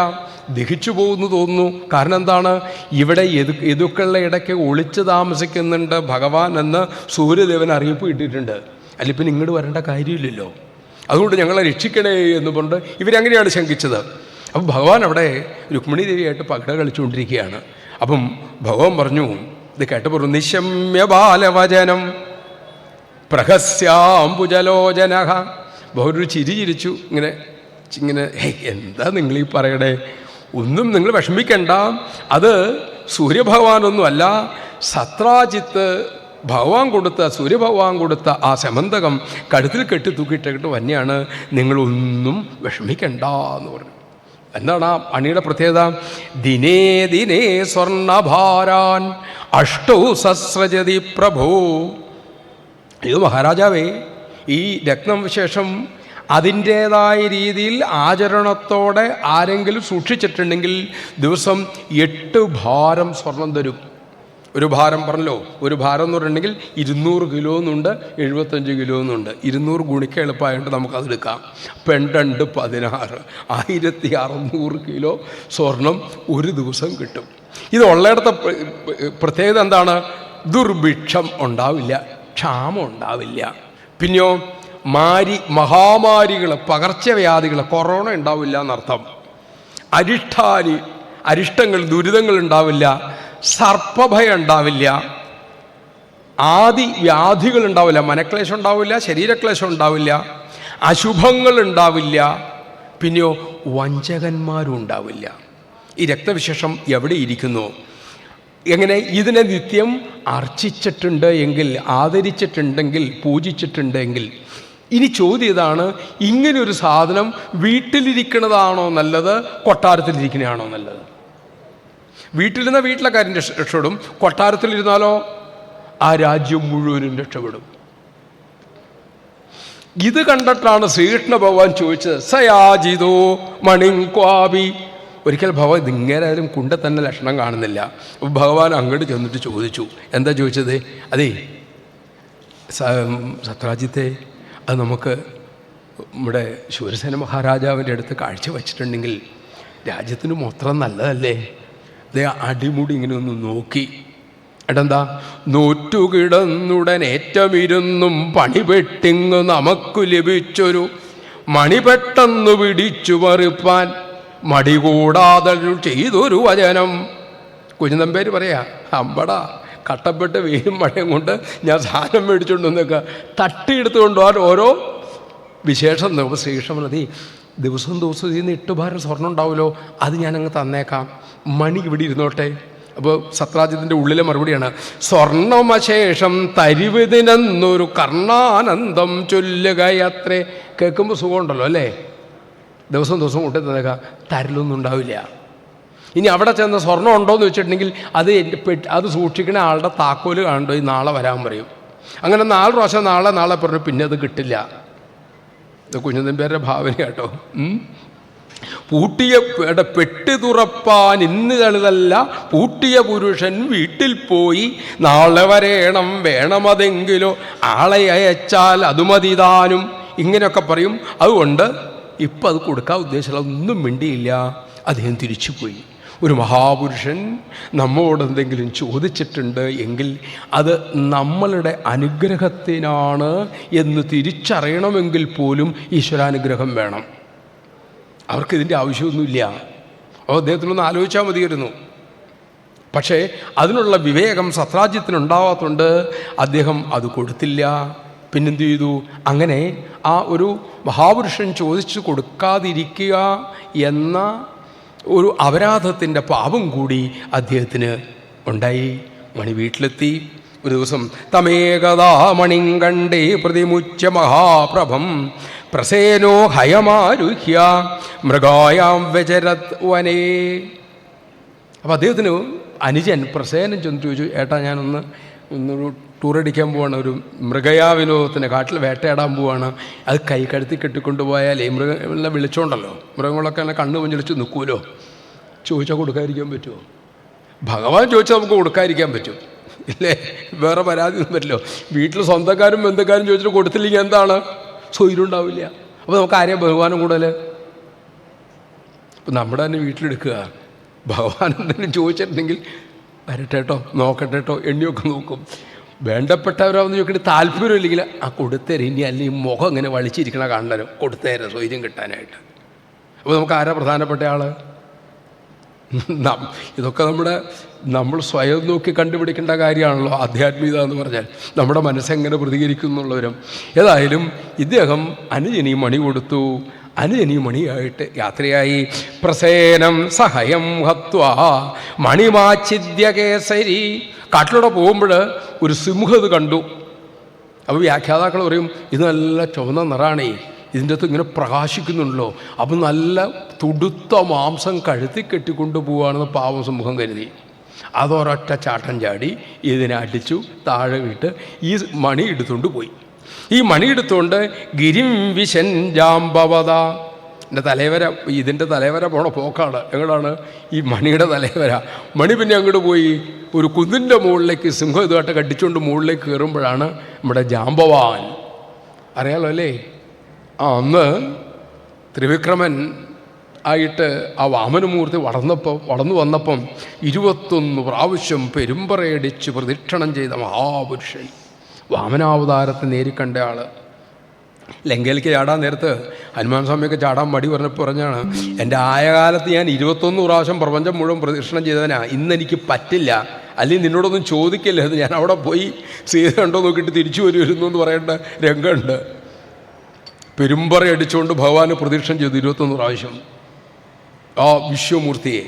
ദഹിച്ചു പോകുന്നു തോന്നുന്നു. കാരണം എന്താണ്, ഇവിടെ യദുക്കളുടെ ഇടയ്ക്ക് ഒളിച്ച് താമസിക്കുന്നുണ്ട് ഭഗവാൻ എന്ന് സൂര്യദേവൻ അറിയിപ്പ് കിട്ടിയിട്ടുണ്ട്. അല്ല പിന്നെ ഇങ്ങോട്ട് വരേണ്ട കാര്യമില്ലല്ലോ, അതുകൊണ്ട് ഞങ്ങളെ രക്ഷിക്കണേ എന്ന് പറഞ്ഞിട്ട് ഇവരങ്ങനെയാണ് ശങ്കിച്ചത്. അപ്പം ഭഗവാൻ അവിടെ രുക്മിണി ദേവിയായിട്ട് പകട കളിച്ചുകൊണ്ടിരിക്കുകയാണ്. അപ്പം ഭഗവാൻ പറഞ്ഞു, ഇത് കേട്ടപ്പോൾ നിശമ്യ ബാലവചനം പ്രഹസ്യാംബുജലോചന. ബഹുരു ചിരിച്ചു ഇങ്ങനെ ഇങ്ങനെ, എന്താ നിങ്ങളീ പറയണേ, ഒന്നും നിങ്ങൾ വിഷമിക്കണ്ട, അത് സൂര്യഭഗവാനൊന്നുമല്ല, സത്രാജിത്ത് സൂര്യഭഗവാൻ കൊടുത്ത ആ സമന്തകം കഴുത്തിൽ കെട്ടി തൂക്കിയിട്ടിട്ട് തന്നെയാണ്, നിങ്ങളൊന്നും വിഷമിക്കണ്ട എന്ന് പറഞ്ഞു. എന്താണ് ആ അണിയുടെ പ്രത്യേകത? ദിനേ ദിനേ സ്വർണഭാരാൻ അഷ്ടൗ സസ്രജതി പ്രഭോ. ഇത് മഹാരാജാവേ, ഈ രത്നം വിശേഷം അതിൻ്റേതായ രീതിയിൽ ആചരണത്തോടെ ആരെങ്കിലും സൂക്ഷിച്ചിട്ടുണ്ടെങ്കിൽ ദിവസം 8 ഭാരം സ്വർണം തരും. ഒരു ഭാരം പറഞ്ഞല്ലോ, ഒരു ഭാരം എന്ന് പറഞ്ഞിട്ടുണ്ടെങ്കിൽ 200 കിലോ എന്നുണ്ട്, 75 കിലോ എന്നുണ്ട്. 200 ഗുണിക്ക എളുപ്പമായതുകൊണ്ട് നമുക്കതെടുക്കാം. 2 16 1600 കിലോ സ്വർണം ഒരു ദിവസം കിട്ടും. ഇത് ഉള്ളയിടത്തെ പ്രത്യേകത എന്താണ്? ദുർഭിക്ഷം ഉണ്ടാവില്ല, ക്ഷാമം ഉണ്ടാവില്ല. പിന്നെയോ മഹാമാരികൾ, പകർച്ചവ്യാധികൾ, കൊറോണ ഉണ്ടാവില്ല എന്നർത്ഥം. അരിഷ്ടങ്ങൾ, ദുരിതങ്ങൾ ഉണ്ടാവില്ല, സർപ്പഭയം ഉണ്ടാവില്ല, ആദി വ്യാധികൾ ഉണ്ടാവില്ല, മനക്ലേശം ഉണ്ടാവില്ല, ശരീരക്ലേശം ഉണ്ടാവില്ല, അശുഭങ്ങൾ ഉണ്ടാവില്ല, പിന്നെയോ വഞ്ചകന്മാരും ഉണ്ടാവില്ല. ഈ രക്തവിശേഷം എവിടെ ഇരിക്കുന്നു? എങ്ങനെ? ഇതിനെ നിത്യം അർച്ചിച്ചിട്ടുണ്ട് എങ്കിൽ, ആദരിച്ചിട്ടുണ്ടെങ്കിൽ, പൂജിച്ചിട്ടുണ്ടെങ്കിൽ. ഇനി ചോദ്യം ഇതാണ്, ഇങ്ങനൊരു സാധനം വീട്ടിലിരിക്കുന്നതാണോ നല്ലത്, കൊട്ടാരത്തിലിരിക്കുന്നതാണോ നല്ലത്? വീട്ടിലിരുന്ന വീട്ടിലെ കാര്യം രക്ഷപ്പെടും, കൊട്ടാരത്തിലിരുന്നാലോ ആ രാജ്യം മുഴുവനും രക്ഷപ്പെടും. ഇത് കണ്ടിട്ടാണ് ശ്രീകൃഷ്ണ ഭഗവാൻ ചോദിച്ചത്, സയാജിതോ മണിങ്ക്വാബി. ഒരിക്കൽ ഭഗവാൻ ഇങ്ങനായാലും കുണ്ട തന്നെ ലക്ഷണം കാണുന്നില്ല. അപ്പോൾ ഭഗവാൻ അങ്ങോട്ട് ചെന്നിട്ട് ചോദിച്ചു. എന്താ ചോദിച്ചത്? അതേ സത്രാജിത്തെ, അത് നമുക്ക് നമ്മുടെ ശൂരസേന മഹാരാജാവിൻ്റെ അടുത്ത് കാഴ്ച വച്ചിട്ടുണ്ടെങ്കിൽ രാജ്യത്തിന് മൊത്തം നല്ലതല്ലേ? അതേ അടിമുടി ഇങ്ങനെ ഒന്ന് നോക്കി, എടെന്താ, നോറ്റുകിടന്നുടനേറ്റമിരുന്നും പണിപെട്ടിങ്ങ് നമുക്കു ലഭിച്ചൊരു മണി പെട്ടെന്ന് പിടിച്ചു പറിപ്പാൻ മടി കൂടാതെ ചെയ്തൊരു വചനം. കുഞ്ഞുനമ്പേര് പറയാ, അമ്പടാ കട്ടപ്പെട്ട് വെയിലും മഴയും കൊണ്ട് ഞാൻ സാധനം മേടിച്ചുകൊണ്ട് വന്നേക്കുക, തട്ടിയെടുത്ത് കൊണ്ടുപോകാൻ ഓരോ വിശേഷം. ശ്രീകൃഷ്ണൻ മതി ദിവസം ഇതിന് 8 ഭാരം സ്വർണ്ണം ഉണ്ടാവുമല്ലോ, അത് ഞാനങ്ങ് തന്നേക്കാം, മണി ഇവിടെ ഇരുന്നോട്ടെ. അപ്പോൾ സത്രാജിത്തിൻ്റെ ഉള്ളിലെ മറുപടിയാണ്, സ്വർണമശേഷം തരിവിതിനെന്നൊരു കർണാനന്ദം ചൊല്ലുകയത്രേ. കേൾക്കുമ്പോൾ സുഖമുണ്ടല്ലോ അല്ലേ? ദിവസം കൊണ്ടു തന്നേക്കാം, തരലൊന്നും ഉണ്ടാവില്ല. ഇനി അവിടെ ചെന്ന് സ്വർണ്ണം ഉണ്ടോയെന്ന് വെച്ചിട്ടുണ്ടെങ്കിൽ അത് സൂക്ഷിക്കണ ആളുടെ താക്കോല് കാണണ്ടോ, ഈ നാളെ വരാൻ പറയും. അങ്ങനെ 4 പ്രാവശ്യം നാളെ പറഞ്ഞു, പിന്നെ അത് കിട്ടില്ല. ഇത് കുഞ്ഞുനമ്പേരുടെ ഭാവന കേട്ടോ. പൂട്ടിയ പെട്ടി തുറപ്പാൻ ഇന്ന് തളിതല്ല, പൂട്ടിയ പുരുഷൻ വീട്ടിൽ പോയി നാളെ വേണമതെങ്കിലോ ആളെ അയച്ചാൽ അതുമതിതാനും. ഇങ്ങനെയൊക്കെ പറയും. അതുകൊണ്ട് ഇപ്പം അത് കൊടുക്കാൻ ഉദ്ദേശിച്ചില്ല, ഒന്നും മിണ്ടിയില്ല. അദ്ദേഹം തിരിച്ചുപോയി. ഒരു മഹാപുരുഷൻ നമ്മോട് എന്തെങ്കിലും ചോദിച്ചിട്ടുണ്ട് എങ്കിൽ അത് നമ്മളുടെ അനുഗ്രഹത്തിനാണ് എന്ന് തിരിച്ചറിയണമെങ്കിൽ പോലും ഈശ്വരാനുഗ്രഹം വേണം. അവർക്കിതിൻ്റെ ആവശ്യമൊന്നുമില്ല. അപ്പോൾ അദ്ദേഹത്തിനൊന്ന് ആലോചിച്ചാൽ മതിയായിരുന്നു. പക്ഷേ അതിനുള്ള വിവേകം സത്രാജിത്തിനുണ്ടാവാത്തതുകൊണ്ട് അദ്ദേഹം അത് കൊടുത്തില്ല. പിന്നെന്ത് ചെയ്തു? അങ്ങനെ ആ ഒരു മഹാപുരുഷൻ ചോദിച്ചു കൊടുക്കാതിരിക്കുക എന്ന ഒരു അപരാധത്തിൻ്റെ പാപം കൂടി അദ്ദേഹത്തിന് ഉണ്ടായി. മണി വീട്ടിലെത്തി. ഒരു ദിവസം തമേകഥാ മണിം കണ്ടേ പ്രതിമുച്യ മഹാപ്രഭം പ്രസേനോ ഹയമാരുഹ്യ മൃഗായാം വ്യചരത് വനേ. അപ്പോൾ അദ്ദേഹത്തിന് അനുജൻ പ്രസേനൻ ചെന്ന് ചോദിച്ചു, ഏട്ടാ ഞാനൊരു ടൂറടിക്കാൻ പോവാണ്, ഒരു മൃഗയാ വിനോദത്തിന് കാട്ടിൽ വേട്ടയാടാൻ പോവാണ്, അത് കൈ കഴുത്തി കെട്ടിക്കൊണ്ടുപോയാലേ മൃഗങ്ങളെ വിളിച്ചോണ്ടല്ലോ, മൃഗങ്ങളൊക്കെ എന്നെ കണ്ണ് മഞ്ഞളിച്ച് നിൽക്കുമല്ലോ, ചോദിച്ചാൽ കൊടുക്കാതിരിക്കാൻ പറ്റുമോ? ഭഗവാൻ ചോദിച്ചാൽ നമുക്ക് കൊടുക്കാതിരിക്കാൻ പറ്റും ഇല്ലേ? വേറെ പരാതി ഒന്നും പറ്റില്ലോ. വീട്ടിൽ സ്വന്തക്കാരും ബന്ധുക്കാരും ചോദിച്ചിട്ട് കൊടുത്തില്ലെങ്കിൽ എന്താണ്? സ്വൈര്യമുണ്ടാവില്ല. അപ്പോൾ നമുക്ക് ആരെയും ബഹുമാനം കൂടുതൽ? ഇപ്പം നമ്മുടെ തന്നെ വീട്ടിലെടുക്കുക, ഭഗവാൻ എന്തെങ്കിലും ചോദിച്ചിട്ടുണ്ടെങ്കിൽ വരട്ടേട്ടോ നോക്കട്ടെട്ടോ എണ്ണിയൊക്കെ നോക്കും. വേണ്ടപ്പെട്ടവരാന്ന് ചോദിക്കേണ്ട താല്പര്യമില്ലെങ്കിൽ കൊടുത്തേരെ, ഇനി അല്ലെങ്കിൽ മുഖം ഇങ്ങനെ വളിച്ചിരിക്കണ കാണണല്ലോ, കൊടുത്തേരെ സ്വൈര്യം കിട്ടാനായിട്ട്. അപ്പോൾ നമുക്ക് ആരാ പ്രധാനപ്പെട്ട ആൾ? ഇതൊക്കെ നമ്മൾ സ്വയം നോക്കി കണ്ടുപിടിക്കേണ്ട കാര്യമാണല്ലോ ആധ്യാത്മികത എന്ന് പറഞ്ഞാൽ. നമ്മുടെ മനസ്സെങ്ങനെ പ്രതികരിക്കും എന്നുള്ളവരും. ഏതായാലും ഇദ്ദേഹം അനുജനി മണി കൊടുത്തു. അനുജനി മണിയായിട്ട് യാത്രയായി. പ്രസേനം സഹയം ഹത്വാ മണിമാച്ഛിദ്യ കേസരി. കാട്ടിലൂടെ പോകുമ്പോൾ ഒരു സിംഹത് കണ്ടു. അപ്പോൾ വ്യാഖ്യാതാക്കൾ പറയും, ഇത് നല്ല ചുവന്ന നിറാണേ, ഇതിൻ്റെ അകത്ത് ഇങ്ങനെ പ്രകാശിക്കുന്നുണ്ടല്ലോ, അപ്പം നല്ല തുടുത്ത മാംസം കഴുത്തി കെട്ടിക്കൊണ്ടു പോവുകയാണെന്ന് പാവം സിംഹം കരുതി. അതൊരൊറ്റ ചാട്ടം ചാടി ഇതിനെ അടിച്ചു താഴെ വിട്ട് ഈ മണി എടുത്തുകൊണ്ട് പോയി. ഈ മണി എടുത്തുകൊണ്ട് ഗിരിം വിശൻ ജാംബവത, ഇതിൻ്റെ തലവര പോണ പോക്കാണ്. എങ്ങോട്ടാണ്? ഈ മണിയുടെ തലവര. മണി പിന്നെ അങ്ങോട്ട് പോയി ഒരു കുന്നിൻ്റെ മുകളിലേക്ക് സിംഹം ഇതുമായിട്ട് കടിച്ചുകൊണ്ട് മുകളിലേക്ക് കയറുമ്പോഴാണ് നമ്മുടെ ജാംബവാൻ. അറിയാലോ അല്ലേ? അന്ന് ത്രിവിക്രമൻ ആയിട്ട് ആ വാമനമൂർത്തി വളർന്നു വന്നപ്പം 21 പ്രാവശ്യം പെരുമ്പറയടിച്ച് പ്രദക്ഷിണം ചെയ്ത മഹാപുരുഷൻ, വാമനാവതാരത്തെ നേരിക്കണ്ട ആൾ. ലങ്കയിലേക്ക് ചാടാൻ നേരത്ത് ഹനുമാൻ സ്വാമിയൊക്കെ ചാടാൻ മടി പറഞ്ഞാണ്, എൻ്റെ ആയകാലത്ത് ഞാൻ 21 പ്രാവശ്യം പ്രപഞ്ചം മുഴുവൻ പ്രദക്ഷിണം ചെയ്തവനാ, ഇന്നെനിക്ക് പറ്റില്ല, അല്ലെങ്കിൽ നിന്നോടൊന്നും ചോദിക്കില്ല, അത് ഞാൻ അവിടെ പോയി സീത കണ്ടോ നോക്കിയിട്ട് തിരിച്ചു വരുന്നു എന്ന് പറയേണ്ട രംഗമുണ്ട്. പെരുമ്പറയടിച്ചുകൊണ്ട് ഭഗവാന് പ്രദക്ഷിണം ചെയ്തു 21 പ്രാവശ്യം ആ വിശ്വമൂർത്തിയെ.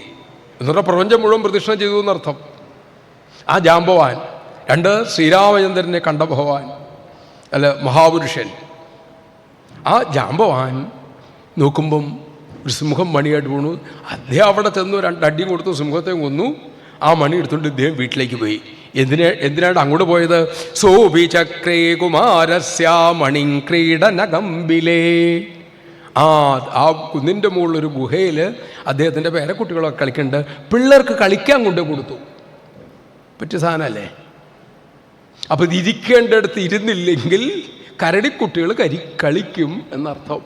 എന്നിട്ട് പ്രപഞ്ചം മുഴുവൻ പ്രദക്ഷിണം ചെയ്തു എന്നർത്ഥം. ആ ജാംബവാൻ. 2 ശ്രീരാമചന്ദ്രനെ കണ്ട ഭഗവാൻ, മഹാപുരുഷൻ. ആ ജാംബവാൻ നോക്കുമ്പം ഒരു സിംഹം മണിയായിട്ട് വീണു. അദ്ദേഹം അവിടെ ചെന്നു 2 അടിയും കൊടുത്തു, സിംഹത്തെ കൊന്നു. ആ മണി എടുത്തുകൊണ്ട് ഇദ്ദേഹം വീട്ടിലേക്ക് പോയി. എന്തിനാണ് അങ്ങോട്ട് പോയത്? സോഭി ചക്രേ കുമാരസ്യാ മണിം ക്രീഡനകമ്പിലേ. ആ കുന്നിൻ്റെ മുകളിലൊരു ഗുഹയിൽ അദ്ദേഹത്തിൻ്റെ പേരക്കുട്ടികളൊക്കെ കളിക്കുന്നുണ്ട്. പിള്ളേർക്ക് കളിക്കാൻ കൊണ്ടു കൊടുത്തു. പറ്റിയ സാധനമല്ലേ? അപ്പോൾ ഇത് ഇരിക്കേണ്ടടുത്ത് ഇരുന്നില്ലെങ്കിൽ കരടിക്കുട്ടികൾ കളിക്കും എന്നർത്ഥം.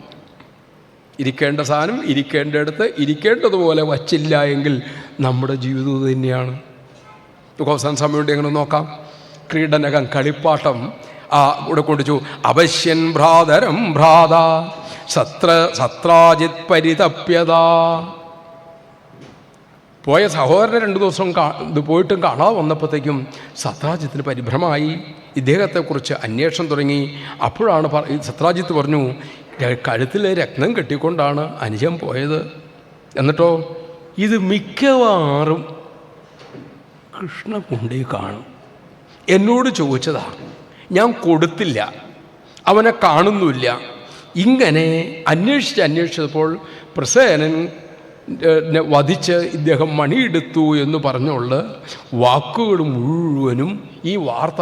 ഇരിക്കേണ്ട സാധനം ഇരിക്കേണ്ടടുത്ത് ഇരിക്കേണ്ടതുപോലെ വച്ചില്ല എങ്കിൽ നമ്മുടെ ജീവിതം തന്നെയാണ്. അവസാന സമയം കൊണ്ട് എങ്ങനെ നോക്കാം. ക്രീഡനകം, കളിപ്പാട്ടം ഇവിടെ കൊണ്ടുവച്ചു. അവശ്യൻ ഭ്രാതരം ഭ്രാത സത്രാജിത് പരിതപ്യത. പോയ സഹോദരനെ 2 ദിവസം പോയിട്ടും കാണാതെ വന്നപ്പോഴത്തേക്കും സത്രാജിത്തിന് പരിഭ്രമമായി. ഇദ്ദേഹത്തെക്കുറിച്ച് അന്വേഷണം തുടങ്ങി. അപ്പോഴാണ് സത്രാജിത്ത് പറഞ്ഞു, കഴുത്തിലെ രത്നം കെട്ടിക്കൊണ്ടാണ് അനുജൻ പോയത്. എന്നിട്ടോ ഇത് മിക്കവാറും കൃഷ്ണ കൊണ്ടേ കാണും. എന്നോട് ചോദിച്ചതാ, ഞാൻ കൊടുത്തില്ല, അവനെ കാണുന്നില്ല. ഇങ്ങനെ അന്വേഷിച്ചപ്പോൾ പ്രസേനൻ വധിച്ച് ഇദ്ദേഹം മണിയെടുത്തു എന്ന് പറഞ്ഞുള്ള വാക്കുകൾ മുഴുവനും, ഈ വാർത്ത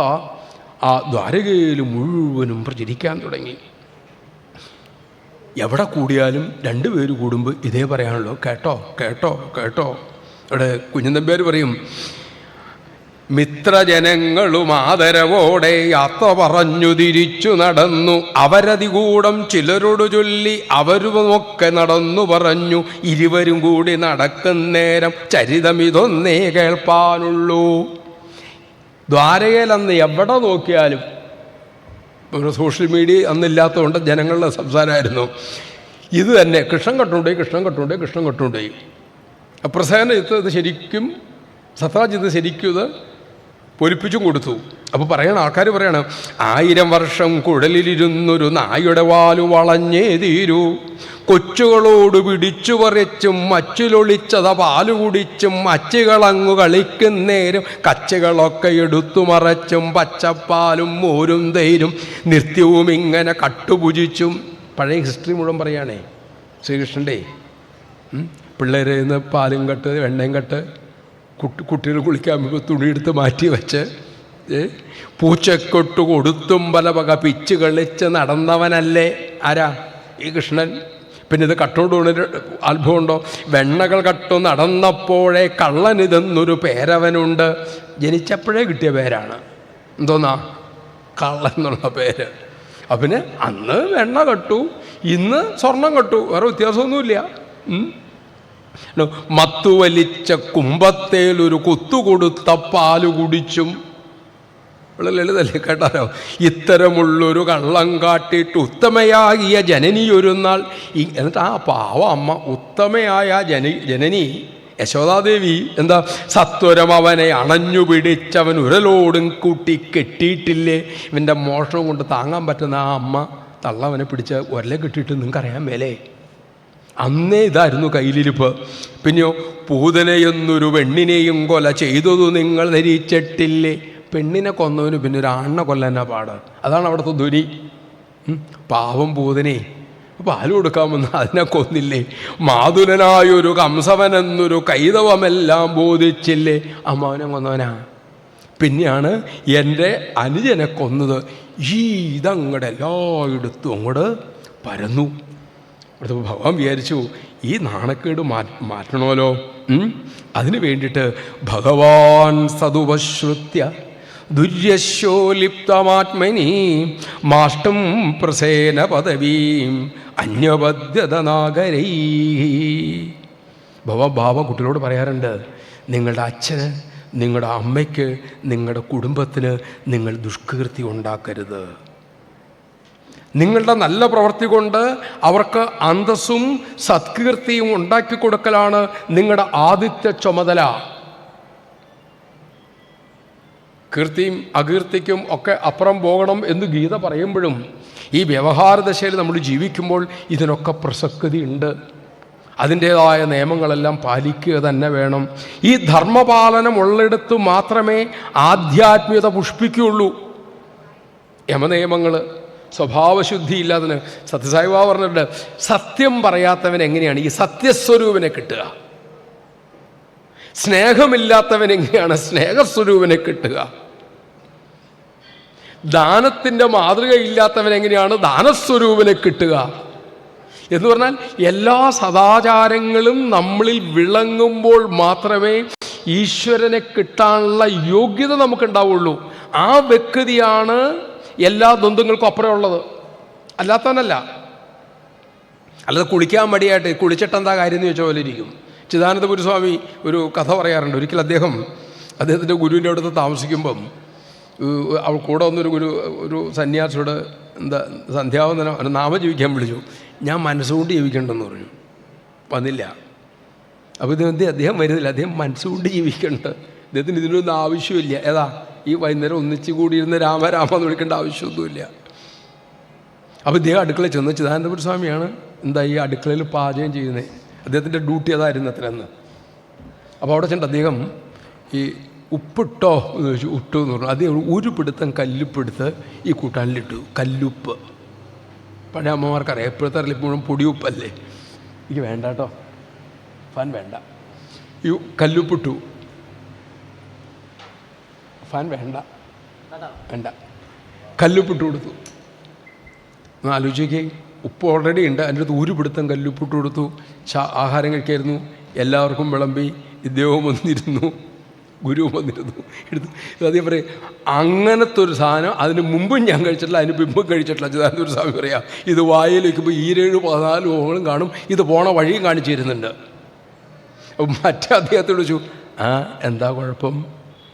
ആ ദ്വാരകയിൽ മുഴുവനും പ്രചരിക്കാൻ തുടങ്ങി. എവിടെ കൂടിയാലും 2 പേര് കൂടുമ്പോൾ ഇതേ പറയാണല്ലോ, കേട്ടോ കേട്ടോ കേട്ടോ. ഇവിടെ കുഞ്ഞനമ്പ്യാർ പറയും, മിത്രജനങ്ങളും ആദരവോടെ യാത്ര പറഞ്ഞു തിരിച്ചു നടന്നു. അവരതികൂടം ചിലരോട് ചൊല്ലി അവരുമൊക്കെ നടന്നു പറഞ്ഞു. ഇരുവരും കൂടി നടക്കുന്നേരം ചരിതമിതൊന്നേ കേൾപ്പാനുള്ളൂ. ദ്വാരകയിൽ അന്ന് എവിടെ നോക്കിയാലും, ഒരു സോഷ്യൽ മീഡിയ അന്നില്ലാത്തതുകൊണ്ട് ജനങ്ങളുടെ സംസാരമായിരുന്നു ഇത് തന്നെ. കൃഷ്ണൻ കട്ടുണ്ടേ. പ്രസേന ഇത് ശരിക്കും, സത്രാജിത്ത് ശരിക്കും ഇത് പൊലിപ്പിച്ചും കൊടുത്തു. അപ്പോൾ ആൾക്കാർ പറയണം, 1000 വർഷം കുഴലിലിരുന്നൊരു നായുടെ വാലു വളഞ്ഞേ തീരൂ, കൊച്ചുകളോട് പിടിച്ചു പറിച്ചും മച്ചിലൊളിച്ചത പാല് കുടിച്ചും അച്ചുകളങ്ങു കളിക്കുന്നേരും കച്ചുകളൊക്കെ എടുത്തു മറച്ചും പച്ചപ്പാലും മോരും തൈരും നിത്യവും ഇങ്ങനെ കട്ടുപുജിച്ചും. പഴയ ഹിസ്റ്ററി മുഴുവൻ പറയുകയാണേ ശ്രീകൃഷ്ണൻ്റെ. പിള്ളേരെ നിന്ന് പാലും കട്ട് വെണ്ണയും കട്ട്, കുട്ടികൾ കുളിക്കാൻ മുമ്പ് തുണിയെടുത്ത് മാറ്റി വെച്ച്, പൂച്ചക്കൊട്ട് കൊടുത്തും പല വക പിച്ച് കളിച്ച് നടന്നവനല്ലേ ആരാ? ഈ കൃഷ്ണൻ. പിന്നെ ഇത് കട്ടോടുകൊണ്ടൊരു അത്ഭുതമുണ്ടോ? വെണ്ണകൾ കട്ടു നടന്നപ്പോഴേ കള്ളനിതെന്നൊരു പേരവനുണ്ട്. ജനിച്ചപ്പോഴേ കിട്ടിയ പേരാണ്. എന്തോന്നാ? കള്ളൻ എന്നുള്ള പേര്. അവന് അന്ന് വെണ്ണ കട്ടു, ഇന്ന് സ്വർണം കട്ടു, വേറെ വ്യത്യാസമൊന്നുമില്ല. മത്തുവലിച്ച കുംഭത്തേലൊരു കുത്തുകൊടുത്ത പാല് കുടിച്ചും. ലളിതല്ലേ, കേട്ടാലോ? ഇത്തരമുള്ളൊരു കള്ളം കാട്ടിയിട്ട് ഉത്തമയാകിയ ജനനി ഒരു നാൾ. എന്നിട്ട് ആ പാവ അമ്മ, ഉത്തമയായ ജനനി യശോദാദേവി എന്താ, സത്വരം അവനെ അണഞ്ഞു പിടിച്ചവൻ ഉരലോടും കൂട്ടി കെട്ടിയിട്ടില്ലേ. ഇവൻ്റെ മോഷണം കൊണ്ട് താങ്ങാൻ പറ്റുന്ന ആ അമ്മ തള്ളവനെ പിടിച്ച് ഉരലെ കെട്ടിയിട്ട് നിങ്ങൾക്കറിയാൻ മേലേ. അന്നേ ഇതായിരുന്നു കയ്യിലിരിപ്പ്. പിന്നെയോ, പൂതനയെന്നൊരു പെണ്ണിനെയും കൊല ചെയ്തതു നിങ്ങൾ ധരിച്ചിട്ടില്ലേ. പെണ്ണിനെ കൊന്നവന് പിന്നെ ഒരു ആണിനെ കൊല്ലാനാ പാട്. അതാണ് അവിടുത്തെ ധ്വനി. പാവം പൂതനെ പാല് കൊടുക്കാമെന്ന് അതിനെ കൊന്നില്ലേ. മാതുലനായൊരു കംസവനെന്നൊരു കൈതവമെല്ലാം ബോധിച്ചില്ലേ. അമ്മാവനെ കൊന്നവനാ. പിന്നെയാണ് എൻ്റെ അനുജനെ കൊന്നത്. ഇതങ്ങടെ എല്ലായിടത്തും അങ്ങോട്ട് പരന്നു. അടുത്ത ഭഗവാൻ വിചാരിച്ചു, ഈ നാണക്കേട് മാറ്റണമല്ലോ. അതിന് വേണ്ടിയിട്ട് ഭഗവാൻ സതുപശ്രുത്യ ദുര്യശോലിപ്തമാത്മനി മാഷ്ടം പ്രസേന പദവീം അന്യബദ്ധ്യത നാഗരൈ. ഭാവ കുട്ടികളോട് പറയാറുണ്ട്, നിങ്ങളുടെ അച്ഛന്, നിങ്ങളുടെ അമ്മയ്ക്ക്, നിങ്ങളുടെ കുടുംബത്തിന് നിങ്ങൾ ദുഷ്കീർത്തി ഉണ്ടാക്കരുത്. നിങ്ങളുടെ നല്ല പ്രവൃത്തി കൊണ്ട് അവർക്ക് അന്തസ്സും സത്കീർത്തിയും ഉണ്ടാക്കി കൊടുക്കലാണ് നിങ്ങളുടെ ആദ്യത്തെ ചുമതല. കീർത്തിയും അകീർത്തിക്കും ഒക്കെ അപ്പുറം പോകണം എന്ന് ഗീത പറയുമ്പോഴും ഈ വ്യവഹാരദശയിൽ നമ്മൾ ജീവിക്കുമ്പോൾ ഇതിനൊക്കെ പ്രസക്തിയുണ്ട്. അതിൻ്റേതായ നിയമങ്ങളെല്ലാം പാലിക്കുക തന്നെ വേണം. ഈ ധർമ്മപാലനം ഉള്ളിടത്ത് മാത്രമേ ആധ്യാത്മികത പുഷ്പിക്കുകയുള്ളൂ. യമനിയമങ്ങൾ, സ്വഭാവശുദ്ധി ഇല്ലാത്തതിന് സത്യസായിബാബ പറഞ്ഞിട്ടുണ്ട്, സത്യം പറയാത്തവൻ എങ്ങനെയാണ് ഈ സത്യസ്വരൂപിനെ കിട്ടുക? സ്നേഹമില്ലാത്തവൻ എങ്ങനെയാണ് സ്നേഹസ്വരൂപിനെ കിട്ടുക? ദാനത്തിൻ്റെ മാതൃകയില്ലാത്തവൻ എങ്ങനെയാണ് ദാനസ്വരൂപിനെ കിട്ടുക? എന്ന് പറഞ്ഞാൽ എല്ലാ സദാചാരങ്ങളും നമ്മളിൽ വിളങ്ങുമ്പോൾ മാത്രമേ ഈശ്വരനെ കിട്ടാനുള്ള യോഗ്യത നമുക്കുണ്ടാവുള്ളൂ. ആ വ്യക്തിയാണ് എല്ലാ ദ്വന്ദ്ങ്ങൾക്കും അപ്പുറമുള്ളത്, അല്ലാത്തവനല്ല. അല്ലാതെ കുളിക്കാൻ മടിയായിട്ട് കുളിച്ചിട്ടെന്താ കാര്യം എന്ന് ചോദിച്ച പോലെ ഇരിക്കും. ചിദാനന്ദപുരി സ്വാമി ഒരു കഥ പറയാറുണ്ട്. ഒരിക്കൽ അദ്ദേഹത്തിൻ്റെ ഗുരുവിൻ്റെ അടുത്ത് താമസിക്കുമ്പം അവൾ കൂടെ വന്നൊരു ഒരു സന്യാസിയോട് എന്താ സന്ധ്യാവന്തനം നാമം ജീവിക്കാൻ വിളിച്ചു. ഞാൻ മനസ്സുകൊണ്ട് ജീവിക്കണ്ടെന്ന് പറഞ്ഞു. വന്നില്ല. അപ്പോൾ അദ്ദേഹം വരുന്നില്ല. അദ്ദേഹം മനസ്സുകൊണ്ട് ജീവിക്കണ്ട. അദ്ദേഹത്തിന് ഇതിനൊന്നും ആവശ്യമില്ല. ഏതാ ഈ വൈകുന്നേരം ഒന്നിച്ച് കൂടിയിരുന്ന് രാമ എന്ന് വിളിക്കേണ്ട ആവശ്യമൊന്നുമില്ല. അപ്പോൾ ഇദ്ദേഹം അടുക്കളയിൽ ചെന്ന്, ചിദാനന്ദപുരി സ്വാമിയാണ് എന്താ ഈ അടുക്കളയിൽ പാചകം ചെയ്യുന്നത്. അദ്ദേഹത്തിൻ്റെ ഡ്യൂട്ടി അതായിരുന്നു അത്രയെന്ന്. അപ്പോൾ അവിടെ ചെന്നിട്ട് അദ്ദേഹം ഈ ഉപ്പിട്ടോ എന്ന് ചോദിച്ചു. ഇട്ടു എന്ന് പറഞ്ഞു. അദ്ദേഹം ഒരു പിടുത്തം കല്ലുപ്പെടുത്ത് ഈ കൂട്ടാനിലിട്ടു. കല്ലുപ്പ് പഴയ അമ്മമാർക്കറിയാം. എപ്പോഴത്തെ അറിയിപ്പോഴും പൊടിയുപ്പല്ലേ. എനിക്ക് വേണ്ട കേട്ടോ, ഫാൻ വേണ്ട. ഈ കല്ലുപ്പിട്ടു. ഫാൻ വേണ്ട കല്ലുപ്പിട്ട് കൊടുത്തു. ആലോചിക്കേ, ഉപ്പ് ഓൾറെഡി ഉണ്ട്, അതിൻ്റെ അടുത്ത് ഒരു പിടുത്തം കല്ലുപ്പിട്ട് കൊടുത്തു. ആഹാരം കഴിക്കായിരുന്നു. എല്ലാവർക്കും വിളമ്പി. ഇദ്ദേഹവും വന്നിരുന്നു, ഗുരുവും വന്നിരുന്നു. എടുത്തു. അതേ പറയും, അങ്ങനത്തെ ഒരു സാധനം അതിന് മുമ്പും ഞാൻ കഴിച്ചിട്ടില്ല, അതിന് മുമ്പും കഴിച്ചിട്ടില്ല. ചിദാനന്ദപുരി സ്വാമി പറയാം, ഇത് വായിൽ വയ്ക്കുമ്പോൾ 7-14 ഓഹങ്ങളും കാണും. ഇത് പോണ വഴിയും കാണിച്ചു തരുന്നുണ്ട്. അപ്പം മറ്റേ അദ്ദേഹത്തോട് ചോദിച്ചു, എന്താ കുഴപ്പം?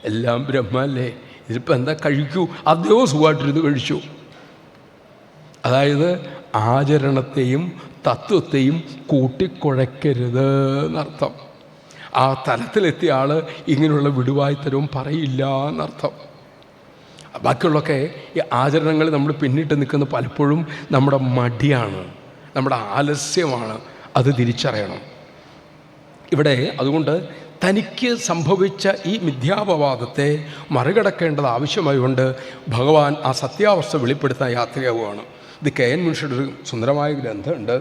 എല്ലാം ബ്രഹ്മല്ലേ, ഇതിപ്പോൾ എന്താ കഴിക്കൂ? അദ്ദേഹവും സുഖമായിട്ടിരുന്ന് കഴിച്ചു. അതായത് ആചരണത്തെയും തത്വത്തെയും കൂട്ടിക്കുഴയ്ക്കരുത് എന്നർത്ഥം. ആ തലത്തിലെത്തിയ ആൾ ഇങ്ങനെയുള്ള വിടുവായ്ത്തരവും പറയില്ല എന്നർത്ഥം. ബാക്കിയുള്ളതൊക്കെ ഈ ആചരണങ്ങൾ നമ്മൾ പിന്നിട്ട് നിൽക്കുന്ന പലപ്പോഴും നമ്മുടെ മടിയാണ്, നമ്മുടെ ആലസ്യമാണ്. അത് തിരിച്ചറിയണം. ഇവിടെ അതുകൊണ്ട് തനിക്ക് സംഭവിച്ച ഈ മിഥ്യാപവാദത്തെ മറികടക്കേണ്ടത് ആവശ്യമായതുകൊണ്ട് ഭഗവാൻ ആ സത്യാവസ്ഥ വെളിപ്പെടുത്താൻ യാത്രയാവുകയാണ്. ഇത് KN മുൻഷിയുടെ ഒരു സുന്ദരമായ ഗ്രന്ഥമുണ്ട്,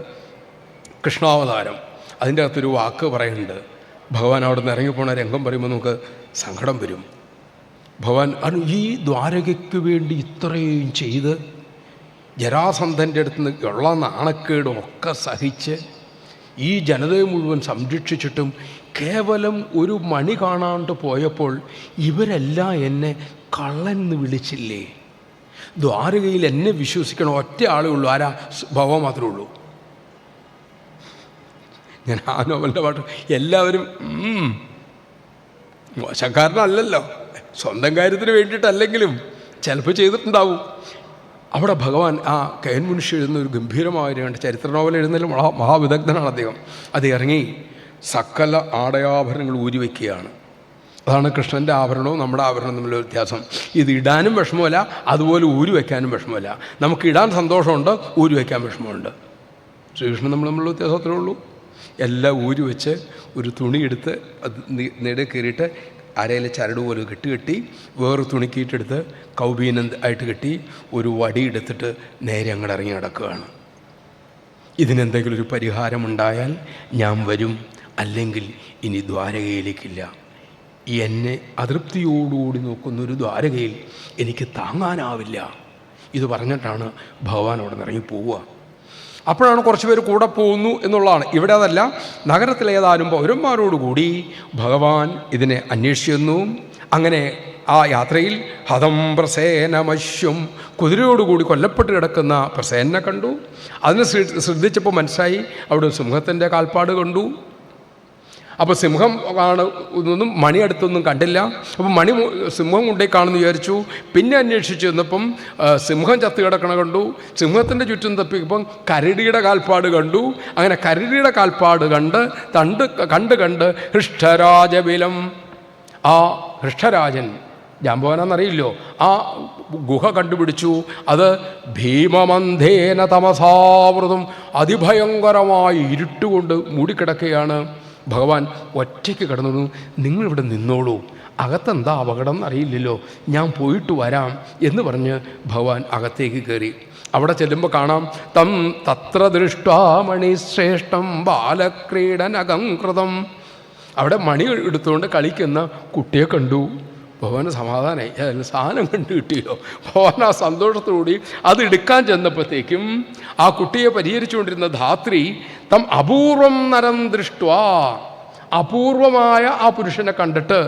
കൃഷ്ണാവതാരം. അതിൻ്റെ അകത്തൊരു വാക്ക് പറയുന്നുണ്ട്. ഭഗവാൻ അവിടെ നിന്ന് ഇറങ്ങിപ്പോണ രംഗം പറയുമ്പോൾ നമുക്ക് സങ്കടം വരും. ഭഗവാൻ ഈ ദ്വാരകയ്ക്ക് വേണ്ടി ഇത്രയും ചെയ്ത് ജരാസന്ധൻ്റെ അടുത്ത് നിന്ന് ഉള്ള നാണക്കേടും ഒക്കെ സഹിച്ച് ഈ ജനതയെ മുഴുവൻ സംരക്ഷിച്ചിട്ടും കേവലം ഒരു മണി കാണാണ്ട് പോയപ്പോൾ ഇവരെല്ലാം എന്നെ കള്ളൻ എന്ന് വിളിച്ചില്ലേ? ദ്വാരകയിൽ എന്നെ വിശ്വസിക്കണം ഒറ്റ ആളേ ഉള്ളൂ. ആരാ? ഭഗവാൻ മാത്രമേ ഉള്ളൂ. ഞാൻ ആ നോവലിൻ്റെ പാട്ട് എല്ലാവരും മോശക്കാരനല്ലല്ലോ, സ്വന്തം കാര്യത്തിന് വേണ്ടിയിട്ടല്ലെങ്കിലും ചിലപ്പോൾ ചെയ്തിട്ടുണ്ടാവും. അവിടെ ഭഗവാൻ ആ KN മുൻഷി എഴുതുന്ന ഒരു ഗംഭീരമായ ചരിത്ര നോവൽ എഴുതുന്നതിൽ മഹാവിദഗ്ധനാണ് അദ്ദേഹം. അത് ഇറങ്ങി സകല ആടയാഭരണങ്ങൾ ഊരിവെക്കുകയാണ്. അതാണ് കൃഷ്ണൻ്റെ ആഭരണവും നമ്മുടെ ആഭരണവും തമ്മിലുള്ള വ്യത്യാസം. ഇത് ഇടാനും വിഷമമല്ല, അതുപോലെ ഊരി വയ്ക്കാനും വിഷമമല്ല. നമുക്ക് ഇടാൻ സന്തോഷമുണ്ട്, ഊരി വയ്ക്കാൻ വിഷമമുണ്ട്. ശ്രീകൃഷ്ണൻ തമ്മിലുള്ള വ്യത്യാസത്തിലേ ഉള്ളൂ. എല്ലാം ഊരി വെച്ച് ഒരു തുണിയെടുത്ത് അത് നെടുക കയറിയിട്ട് അരയിൽ ചരട് പോലെ കെട്ടി വേറെ തുണിക്കീട്ടെടുത്ത് കൗബീനം ആയിട്ട് കെട്ടി ഒരു വടി എടുത്തിട്ട് നേരെ അങ്ങോട്ട് ഇറങ്ങി നടക്കുകയാണ്. ഇതിനെന്തെങ്കിലും ഒരു പരിഹാരമുണ്ടായാൽ ഞാൻ വരും, അല്ലെങ്കിൽ ഇനി ദ്വാരകയിലേക്കില്ല. എന്നെ അതൃപ്തിയോടുകൂടി നോക്കുന്നൊരു ദ്വാരകയിൽ എനിക്ക് താങ്ങാനാവില്ല. ഇത് പറഞ്ഞിട്ടാണ് ഭഗവാൻ അവിടെ നിന്ന് ഇറങ്ങി പോവുക. അപ്പോഴാണ് കുറച്ച് പേര് കൂടെ പോകുന്നു എന്നുള്ളതാണ്. ഇവിടെ അതല്ല, നഗരത്തിലേതാനും പൗരന്മാരോടുകൂടി ഭഗവാൻ ഇതിനെ അന്വേഷിച്ചു. അങ്ങനെ ആ യാത്രയിൽ ഹതം പ്രസേനമശ്വം, കുതിരയോടുകൂടി കൊല്ലപ്പെട്ട് കിടക്കുന്ന പ്രസേനെ കണ്ടു. അതിനെ ശ്രദ്ധിച്ചപ്പോൾ മനസ്സിലായി അവിടെ സിംഹത്തിൻ്റെ കാൽപ്പാട് കണ്ടു. അപ്പോൾ സിംഹം ഒന്നും മണി അടുത്തൊന്നും കണ്ടില്ല. അപ്പം സിംഹം കൊണ്ടേക്ക് കാണുമെന്ന് വിചാരിച്ചു. പിന്നെ അന്വേഷിച്ച് ചെന്നപ്പം സിംഹം ചത്ത് കിടക്കണ കണ്ടു. സിംഹത്തിൻ്റെ ചുറ്റും തപ്പിയപ്പം കരടിയുടെ കാൽപ്പാട് കണ്ടു. അങ്ങനെ കരടിയുടെ കാൽപ്പാട് കണ്ട് ഹൃഷ്ടരാജബിലം, ആ ഹൃഷ്ടരാജൻ ജാമ്പവാനെന്നറിയില്ലോ, ആ ഗുഹ കണ്ടുപിടിച്ചു. അത് ഭീമമന്ധേന തമസാവൃതം, അതിഭയങ്കരമായി ഇരുട്ടുകൊണ്ട് മൂടിക്കിടക്കുകയാണ്. ഭഗവാൻ ഒറ്റയ്ക്ക് കിടന്നു. നിങ്ങളിവിടെ നിന്നോളൂ, അകത്തെന്താ അപകടം എന്നറിയില്ലല്ലോ, ഞാൻ പോയിട്ട് വരാം എന്ന് പറഞ്ഞ് ഭഗവാൻ അകത്തേക്ക് കയറി. അവിടെ ചെല്ലുമ്പോൾ കാണാം തത്ര ദൃഷ്ട്വാ മണിശ്രേഷ്ഠം ബാലക്രീഡനകം കൃതം. അവിടെ മണി എടുത്തുകൊണ്ട് കളിക്കുന്ന കുട്ടിയെ കണ്ടു. ഭഗവാന് സമാധാനമായി, അതിൽ സാധനം കണ്ടു കിട്ടിയല്ലോ. ഭഗവാൻ ആ സന്തോഷത്തോടുകൂടി അത് എടുക്കാൻ ചെന്നപ്പോഴത്തേക്കും ആ കുട്ടിയെ പരിഹരിച്ചുകൊണ്ടിരുന്ന ധാത്രി അപൂർവം നരം ദൃഷ്ട്വാ, അപൂർവമായ ആ പുരുഷനെ കണ്ടിട്ട്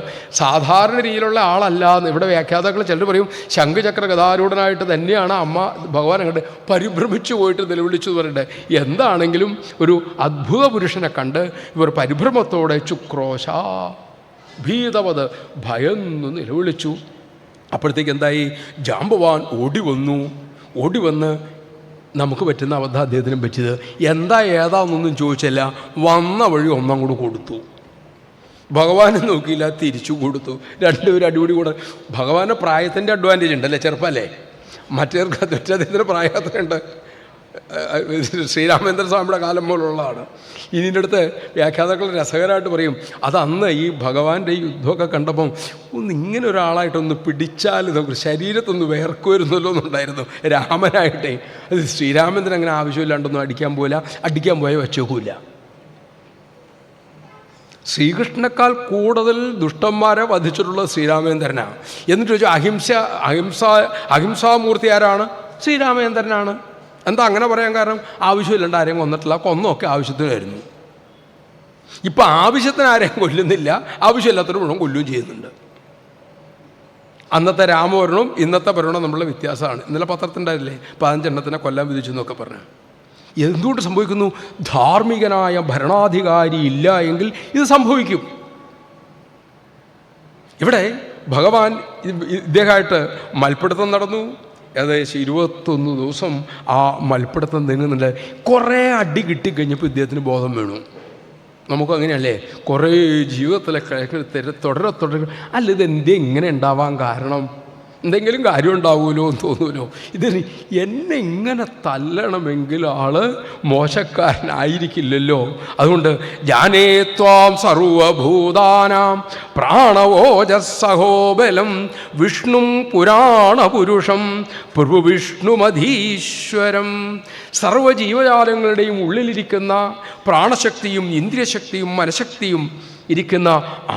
സാധാരണ രീതിയിലുള്ള ആളല്ല എന്ന് ഇവിടെ വ്യാഖ്യാതാക്കൾ ചിലർ പറയും. ശംഖുചക്ര ഗദാരൂഢനായിട്ട് തന്നെയാണ് അമ്മ ഭഗവാൻ അങ്ങോട്ട് പരിഭ്രമിച്ചു പോയിട്ട് നിലവിളിച്ചു പറയട്ടെ. എന്താണെങ്കിലും ഒരു അദ്ഭുത പുരുഷനെ കണ്ട് ഇവർ പരിഭ്രമത്തോടെ ചുക്രോശ ഭീതവത് ഭയന്നു നിലവിളിച്ചു. അപ്പോഴത്തേക്ക് എന്തായി? ജാമ്പവാൻ ഓടി വന്ന് നമുക്ക് പറ്റുന്ന അബദ്ധം അദ്ദേഹത്തിനും പറ്റിയത്. ഏതാന്നൊന്നും ചോദിച്ചില്ല, വന്ന വഴി ഒന്നും കൂടെ കൊടുത്തു. ഭഗവാനെ നോക്കിയില്ല, തിരിച്ചു കൊടുത്തു. രണ്ടുപേരും അടിപൊളി കൂടെ. ഭഗവാന്റെ പ്രായത്തിൻ്റെ അഡ്വാൻറ്റേജ് ഉണ്ടല്ലേ, ചെറുപ്പമല്ലേ. മറ്റേർക്ക് അദ്ദേഹത്തിൻ്റെ പ്രായത്തിനുണ്ട്. ശ്രീരാമേന്ദ്ര സ്വാമിയുടെ കാലം പോലുള്ളതാണ്. ഇതിൻ്റെ അടുത്ത് വ്യാഖ്യാതാക്കൾ രസകരമായിട്ട് പറയും, അത് അന്ന് ഈ ഭഗവാന്റെ യുദ്ധമൊക്കെ കണ്ടപ്പം ഇങ്ങനെ ഒരാളായിട്ടൊന്ന് പിടിച്ചാൽ നമുക്ക് ശരീരത്തൊന്ന് വേർക്കുമായിരുന്നല്ലോ എന്നുണ്ടായിരുന്നു രാമനായിട്ടേ. അത് ശ്രീരാമേന്ദ്രൻ അങ്ങനെ ആവശ്യമില്ലാണ്ടൊന്നും അടിക്കാൻ പോയ വെച്ചേക്കില്ല. ശ്രീകൃഷ്ണനേക്കാൾ കൂടുതൽ ദുഷ്ടന്മാരെ വധിച്ചിട്ടുള്ളത് ശ്രീരാമേന്ദ്രനാണ്. എന്നിട്ട് ചോദിച്ചാൽ അഹിംസാമൂർത്തി ആരാണ്? ശ്രീരാമേന്ദ്രനാണ്. എന്താ അങ്ങനെ പറയാൻ കാരണം? ആവശ്യമില്ലാണ്ട് ആരെയും കൊന്നിട്ടില്ല, കൊന്നൊക്കെ ആവശ്യത്തിനായിരുന്നു. ഇപ്പം ആവശ്യത്തിന് ആരെയും കൊല്ലുന്നില്ല, ആവശ്യമില്ലാത്തൊരു മുഴുവൻ കൊല്ലുകയും ചെയ്യുന്നുണ്ട്. അന്നത്തെ രാമഭരണവും ഇന്നത്തെ ഭരണവും നമ്മളുടെ വ്യത്യാസമാണ്. ഇന്നലെ പത്രത്തിൻ്റെ 15 കൊല്ലാൻ വിധിച്ചു എന്നൊക്കെ പറഞ്ഞു. എന്തുകൊണ്ട് സംഭവിക്കുന്നു? ധാർമ്മികനായ ഭരണാധികാരി ഇല്ല എങ്കിൽ ഇത് സംഭവിക്കും. ഇവിടെ ഭഗവാൻ ഇദ്ദേഹമായിട്ട് മൽപ്പിടുത്തം നടന്നു. ഏകദേശം 21 ദിവസം ആ മൽപ്പിടുത്തം നീങ്ങുന്നുണ്ട്. കുറേ അടി കിട്ടിക്കഴിഞ്ഞപ്പോൾ ഇദ്ദേഹത്തിന് ബോധം വീണു. നമുക്കങ്ങനെയല്ലേ കുറേ ജീവിതത്തിലെ തുടരെ അല്ല ഇതെന്തേ ഇങ്ങനെ ഉണ്ടാവാൻ കാരണം, എന്തെങ്കിലും കാര്യം ഉണ്ടാവുമല്ലോ എന്ന് തോന്നുമല്ലോ. ഇതിന് എന്നെ ഇങ്ങനെ തല്ലണമെങ്കിൽ ആള് മോശക്കാരനായിരിക്കില്ലല്ലോ. അതുകൊണ്ട് ജാനേ ത്വാം സർവഭൂതാനാം പ്രാണവോജസ്സഹോബലം വിഷ്ണും പുരാണപുരുഷം പ്രഭുവിഷ്ണുമധീശ്വരം. സർവ്വജീവജാലങ്ങളുടെയും ഉള്ളിലിരിക്കുന്ന പ്രാണശക്തിയും ഇന്ദ്രിയശക്തിയും മനഃശക്തിയും ഇരിക്കുന്ന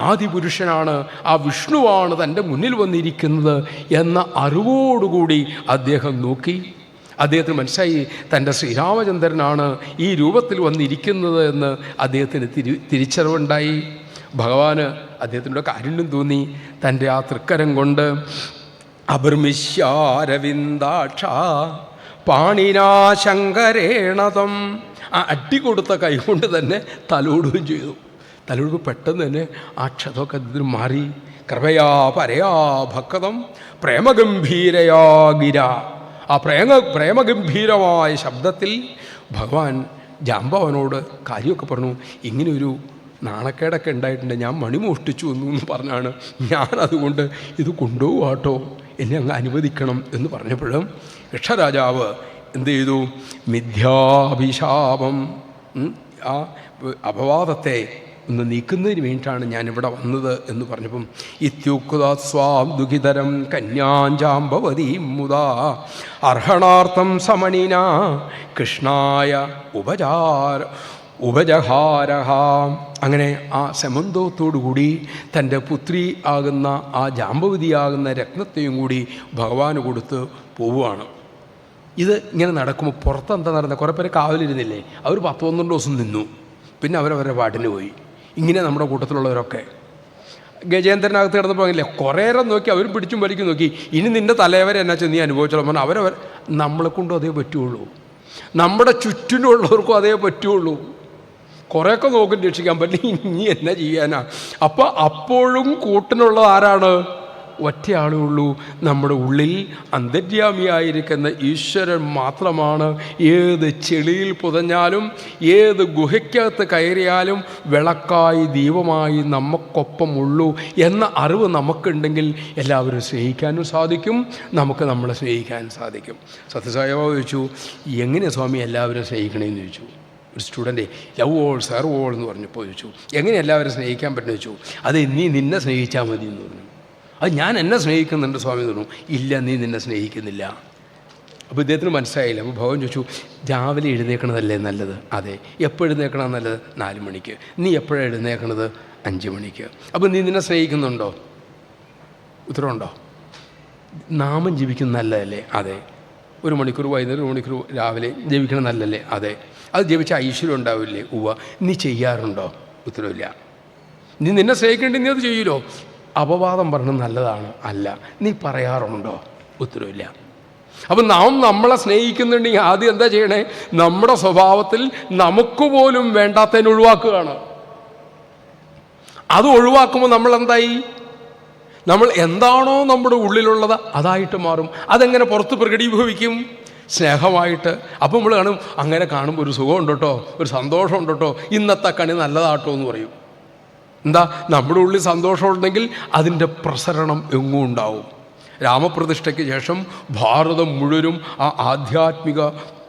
ആദിപുരുഷനാണ്, ആ വിഷ്ണുവാണ് തൻ്റെ മുന്നിൽ വന്നിരിക്കുന്നത് എന്ന അറിവോടുകൂടി അദ്ദേഹം നോക്കി. അദ്ദേഹത്തിന് മനസ്സിലായി തൻ്റെ ശ്രീരാമചന്ദ്രനാണ് ഈ രൂപത്തിൽ വന്നിരിക്കുന്നത് എന്ന് അദ്ദേഹത്തിന് തിരിച്ചറിവുണ്ടായി. ഭഗവാന് അദ്ദേഹത്തിനോട് കാരുണ്യം തോന്നി. തൻ്റെ ആ തൃക്കരം കൊണ്ട് അഭിർമിശ്യാരവിന്ദാക്ഷ പാണിനാ ശങ്കരേണതം, ആ അടി കൊടുത്ത കൈകൊണ്ട് തന്നെ തലോടുകയും ചെയ്തു. തലോട് പെട്ടെന്ന് തന്നെ ആ ക്ഷതമൊക്കെ ഇതിന് മാറി. കൃപയാ പരയാ ഭക്തം പ്രേമഗംഭീരയാ ഗിര. ആ പ്രേമഗംഭീരമായ ശബ്ദത്തിൽ ഭഗവാൻ ജാമ്പവനോട് കാര്യമൊക്കെ പറഞ്ഞു. ഇങ്ങനെയൊരു നാണക്കേടൊക്കെ ഉണ്ടായിട്ടുണ്ട്, ഞാൻ മണി മോഷ്ടിച്ചു എന്ന് പറഞ്ഞാണ്, ഞാനതുകൊണ്ട് ഇത് കൊണ്ടുപോകാട്ടോ, എന്നെ അങ്ങ് അനുവദിക്കണം എന്ന് പറഞ്ഞപ്പോഴും യക്ഷരാജാവ് എന്ത് ചെയ്തു? മിഥ്യാഭിശാപം, ആ അപവാദത്തെ ഒന്ന് നീക്കുന്നതിന് വേണ്ടിയിട്ടാണ് ഞാനിവിടെ വന്നത് എന്ന് പറഞ്ഞപ്പം ഇത്യുക്ത സ്വാം ദുഃഖിതരം കന്യാഞ്ചാംബവതീം മുദാ അർഹണാർത്ഥം സമണിന കൃഷ്ണായ ഉപജഹാരഹ. അങ്ങനെ ആ സമന്തോത്തോടുകൂടി തൻ്റെ പുത്രി ആകുന്ന ആ ജാമ്പവതിയാകുന്ന രത്നത്തെയും കൂടി ഭഗവാന് കൊടുത്ത് പോവുകയാണ്. ഇത് ഇങ്ങനെ നടക്കുമ്പോൾ പുറത്തെന്താ നടന്നത്? കുറേ പേര് കാവലിരുന്നില്ലേ, അവർ 10-12 ദിവസം നിന്നു, പിന്നെ അവരവരുടെ പാട്ടിന് പോയി. ഇങ്ങനെ നമ്മുടെ കൂട്ടത്തിലുള്ളവരൊക്കെ ഗജേന്ദ്രനകത്ത് കിടന്നപ്പോൾ അങ്ങില്ലേ, കുറേരം നോക്കി അവരും പിടിച്ചും വലിക്കും നോക്കി. ഇനി നിൻ്റെ തലവരെ എന്നാ വെച്ചാൽ നീ അനുഭവിച്ചോളാം പറഞ്ഞാൽ നമ്മളെ കൊണ്ടും അതേ പറ്റുള്ളൂ, നമ്മുടെ ചുറ്റിനുള്ളവർക്കും അതേ പറ്റുള്ളൂ. കുറേയൊക്കെ നോക്കും രക്ഷിക്കാൻ പറ്റില്ല, ഇനി എന്നാ ചെയ്യാനാ? അപ്പം അപ്പോഴും കൂട്ടിനുള്ളത് ആരാണ്? ഒറ്റയാളേ ഉള്ളൂ. നമ്മുടെ ഉള്ളിൽ അന്തര്യാമിയായിരിക്കുന്ന ഈശ്വരൻ മാത്രമാണ്. ഏത് ചെളിയിൽ പുതഞ്ഞാലും ഏത് ഗുഹയ്ക്കകത്ത് കയറിയാലും വിളക്കായി ദീപമായി നമുക്കൊപ്പമുള്ളൂ എന്ന അറിവ് നമുക്കുണ്ടെങ്കിൽ എല്ലാവരും സ്നേഹിക്കാനും സാധിക്കും, നമുക്ക് നമ്മളെ സ്നേഹിക്കാനും സാധിക്കും. സത്യസായിബാബ ചോദിച്ചു, എങ്ങനെയാണ് സ്വാമി എല്ലാവരും സ്നേഹിക്കണമെന്ന് ചോദിച്ചു. ഒരു student love all serve all എന്ന് പറഞ്ഞപ്പോൾ ചോദിച്ചു, എങ്ങനെ എല്ലാവരും സ്നേഹിക്കാൻ പറ്റുമെന്ന് ചോദിച്ചു. അത് നീ നിന്നെ സ്നേഹിച്ചാൽ മതി എന്ന് പറഞ്ഞു. അത് ഞാൻ എന്നെ സ്നേഹിക്കുന്നുണ്ട് സ്വാമി എന്ന് പറഞ്ഞു. ഇല്ല, നീ നിന്നെ സ്നേഹിക്കുന്നില്ല. അപ്പോൾ ഇദ്ദേഹത്തിന് മനസ്സിലായില്ല. അപ്പോൾ ഭഗവാൻ ചോദിച്ചു, രാവിലെ എഴുന്നേക്കണതല്ലേ നല്ലത്? അതെ. എപ്പോൾ എഴുന്നേക്കണം നല്ലത്? 4 മണിക്ക്. നീ എപ്പോഴാണ് എഴുന്നേക്കണത്? 5 മണിക്ക്. അപ്പോൾ നീ നിന്നെ സ്നേഹിക്കുന്നുണ്ടോ? ഉത്തരവുണ്ടോ? നാമം ജപിക്കുന്ന നല്ലതല്ലേ? അതെ. 1 മണിക്കൂർ വൈകുന്നേരം 1 മണിക്കൂർ രാവിലെ ജപിക്കണം നല്ലല്ലേ? അതെ. അത് ജപിച്ച ഐശ്വര്യം ഉണ്ടാവില്ലേ? ഉവ്വ. നീ ചെയ്യാറുണ്ടോ? ഉത്തരവില്ല. നീ നിന്നെ സ്നേഹിക്കേണ്ടി നീ അത് ചെയ്യൂലോ? അപവാദം പറഞ്ഞത് നല്ലതാണ്? അല്ല. നീ പറയാറുണ്ടോ? ഉത്തരവില്ല. അപ്പം നാം നമ്മളെ സ്നേഹിക്കുന്നുണ്ടെങ്കിൽ ആദ്യം എന്താ ചെയ്യണേ? നമ്മുടെ സ്വഭാവത്തിൽ നമുക്ക് പോലും വേണ്ടാത്തതിന് ഒഴിവാക്കുകയാണ്. അത് ഒഴിവാക്കുമ്പോൾ നമ്മൾ എന്തായി? നമ്മൾ എന്താണോ നമ്മുടെ ഉള്ളിലുള്ളത് അതായിട്ട് മാറും. അതെങ്ങനെ പുറത്ത് പ്രകടീഭവിക്കും? സ്നേഹമായിട്ട്. അപ്പം നമ്മൾ കാണും, അങ്ങനെ കാണുമ്പോൾ ഒരു സുഖമുണ്ട് കേട്ടോ, ഒരു സന്തോഷമുണ്ട് കേട്ടോ, ഇന്നത്തെ കണി നല്ലതാട്ടോ എന്ന് പറയും. എന്താ? നമ്മുടെ ഉള്ളിൽ സന്തോഷമുണ്ടെങ്കിൽ അതിൻ്റെ പ്രസരണം എങ്ങും ഉണ്ടാവും. രാമപ്രതിഷ്ഠയ്ക്ക് ശേഷം ഭാരതം മുഴുവനും ആ ആധ്യാത്മിക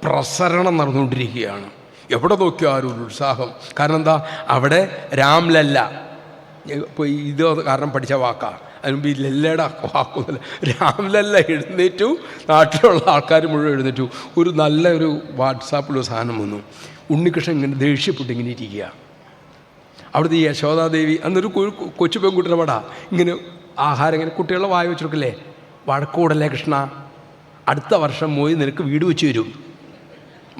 പ്രസരണം നടന്നുകൊണ്ടിരിക്കുകയാണ്. എവിടെ നോക്കിയാലും ഒരു ഉത്സാഹം. കാരണം എന്താ? അവിടെ രാംലല്ല, ഇപ്പോൾ ഇത് കാരണം പഠിച്ച വാക്കാണ്, അതിനുമ്പ് ഈ ലല്ലയുടെ വാക്കൊന്നുമില്ല. രാംലല്ല എഴുന്നേറ്റു, നാട്ടിലുള്ള ആൾക്കാർ മുഴുവൻ എഴുന്നേറ്റു. ഒരു നല്ലൊരു വാട്സാപ്പിലൊരു സാധനം വന്നു. ഉണ്ണികൃഷ്ണൻ ഇങ്ങനെ ദേഷ്യപ്പെട്ട് ഇങ്ങനെ ഇരിക്കുക. അവിടുത്തെ ഈ യശോദാദേവി അന്നൊരു കൊച്ചു പെൺകുട്ടിയുടെ പടാ ഇങ്ങനെ ആഹാരം ഇങ്ങനെ കുട്ടികളുടെ വായ വെച്ച് കൊടുക്കില്ലേ, വഴക്കൂടല്ലേ കൃഷ്ണ, അടുത്ത വർഷം പോയി നിനക്ക് വീട് വെച്ച് തരും.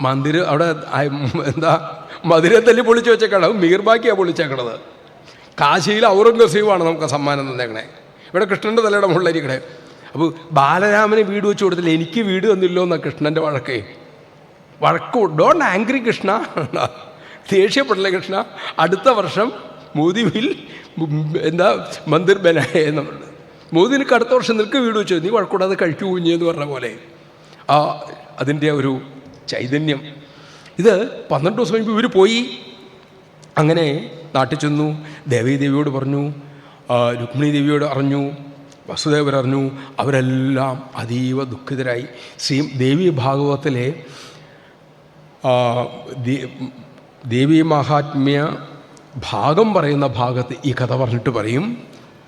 മന്ദിരം അവിടെ എന്താ മധുരം തല്ലി പൊളിച്ച് വെച്ചേക്കണം, മീർബാക്കിയാണ് പൊളിച്ചേക്കണത്. കാശിയിൽ ഔറംഗസീബാണ് നമുക്ക് സമ്മാനം തന്നേക്കണേ, ഇവിടെ കൃഷ്ണൻ്റെ തലയുടെ മുകളിലിരിക്കണേ. അപ്പോൾ ബാലരാമന് വീട് വെച്ച് കൊടുത്തില്ല, എനിക്ക് വീട് തന്നില്ലോ എന്നാണ് കൃഷ്ണൻ്റെ വഴക്കേ. ഡോണ്ട് ആംഗ്രി കൃഷ്ണ, ദേഷ്യപ്പെടില്ല കൃഷ്ണ, അടുത്ത വർഷം മോദി വിൽ എന്താ മന്ദിർ ബനായേ എന്നുള്ളത്. മോദിനിക്ക് അടുത്ത വർഷം നിനക്ക് വീട് വെച്ചു, നീ വഴക്കൂടാതെ കഴിക്കൂ കുഞ്ഞെന്ന് പറഞ്ഞ പോലെ അതിൻ്റെ ഒരു ചൈതന്യം. ഇത് 12 ദിവസം കഴിയുമ്പോൾ ഇവർ പോയി. അങ്ങനെ നാട്ടിൽ ചെന്നു. ദേവീദേവിയോട് പറഞ്ഞു, രുക്മിണി ദേവിയോട് അറിഞ്ഞു, വസുദേവരറിഞ്ഞു. അവരെല്ലാം അതീവ ദുഃഖിതരായി. ദേവി ഭാഗവതത്തിലെ ദേവീ മഹാത്മ്യ ഭാഗം പറയുന്ന ഭാഗത്ത് ഈ കഥ പറഞ്ഞിട്ട് പറയും,